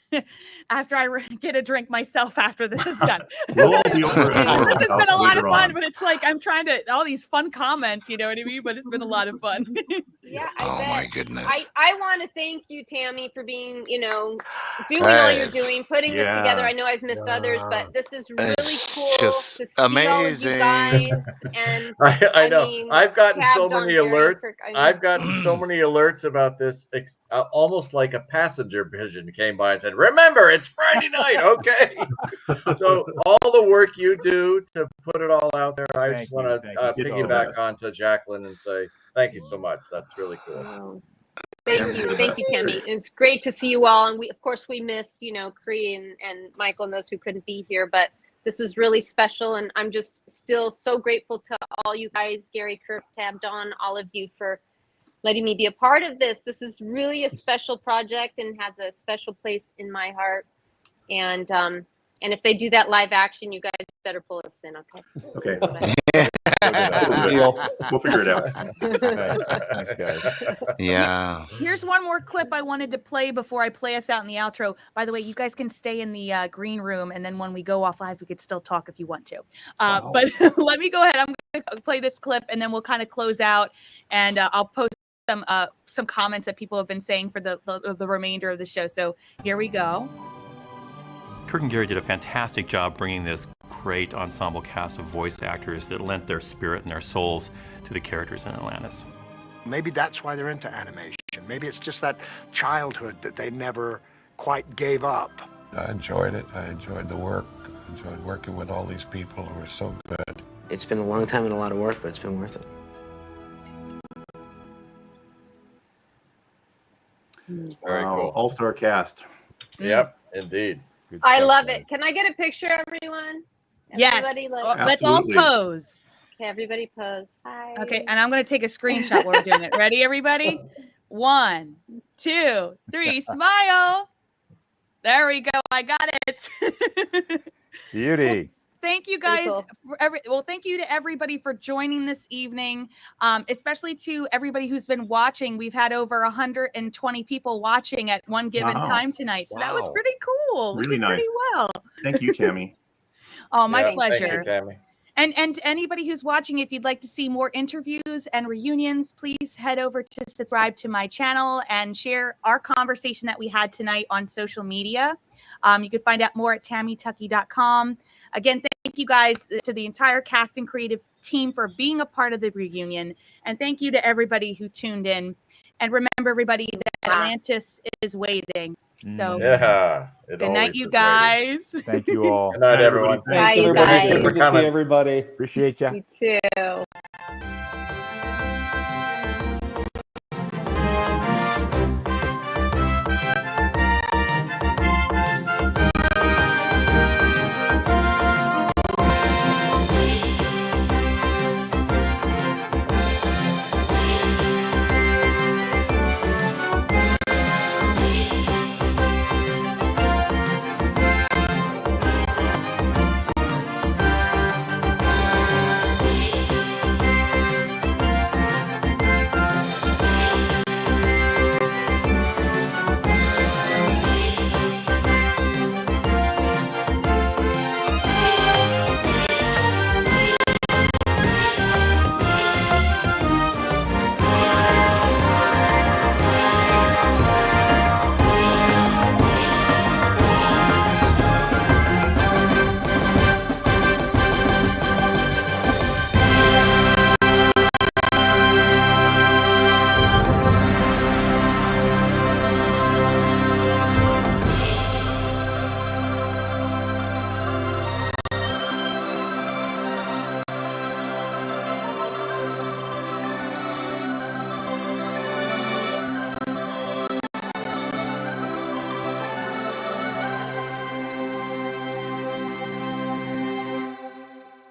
get a drink myself after this is done. We'll all be over at This has been a lot of later fun, on. but it's like I'm trying to all these fun comments, you know what I mean? But it's been a lot of fun. Yeah, Oh my goodness. I want to thank you, Tammy, for being, doing all you're doing, putting this together. I know I've missed others, but this is really cool just to see amazing. all of you guys. And I know. mean, I've gotten so tabbed on many Gary alerts. Kirk. I've gotten so many alerts about this, almost like a passenger pigeon came by and said, "Remember, it's Friday night." Okay. So all the work you do to put it all out there, I just want to piggyback onto Jacqueline and say thank you so much. That's really cool. Thank you, Tammy. And it's great to see you all. And we, of course, we missed, Cree and Michael and those who couldn't be here, but this is really special. And I'm just still so grateful to all you guys, Gary, Kirk, Tab, Don, all of you for letting me be a part of this. This is really a special project and has a special place in my heart. And if they do that live action, you guys better pull us in, okay? Okay. We'll figure it out. Yeah. Here's one more clip I wanted to play before I play us out in the outro. By the way, you guys can stay in the green room, and then when we go off live, we could still talk if you want to. But let me go ahead. I'm going to play this clip, and then we'll kind of close out, and I'll post some comments that people have been saying for the remainder of the show. So here we go. Kirk and Gary did a fantastic job bringing this great ensemble cast of voice actors that lent their spirit and their souls to the characters in Atlantis. Maybe that's why they're into animation. Maybe it's just that childhood that they never quite gave up. I enjoyed it. I enjoyed the work. I enjoyed working with all these people who were so good. It's been a long time and a lot of work, but it's been worth it. Very cool. All-star cast. Yep, indeed. I love it. Can I get a picture, everyone? Yes. Everybody, Let's all pose. Okay, everybody pose. Hi. Okay, and I'm going to take a screenshot while we're doing it. Ready, everybody? 1, 2, 3, smile. There we go. I got it. Beauty. Thank thank you guys thank you to everybody for joining this evening, especially to everybody who's been watching. We've had over 120 people watching at one given time tonight, so that was pretty cool. Really we did nice. pretty well. Thank you, Tammy. Oh, my Yeah, pleasure. Thank you, Tammy. And anybody who's watching, if you'd like to see more interviews and reunions, please head over to subscribe to my channel and share our conversation that we had tonight on social media. You can find out more at tammytuckey.com. Again, thank you guys to the entire cast and creative team for being a part of the reunion. And thank you to everybody who tuned in. And remember, everybody, that Atlantis is waiting. So yeah, good night, you guys. Thank you all. Good night, everyone. Bye, you guys. Good to see everybody. Appreciate you. You too.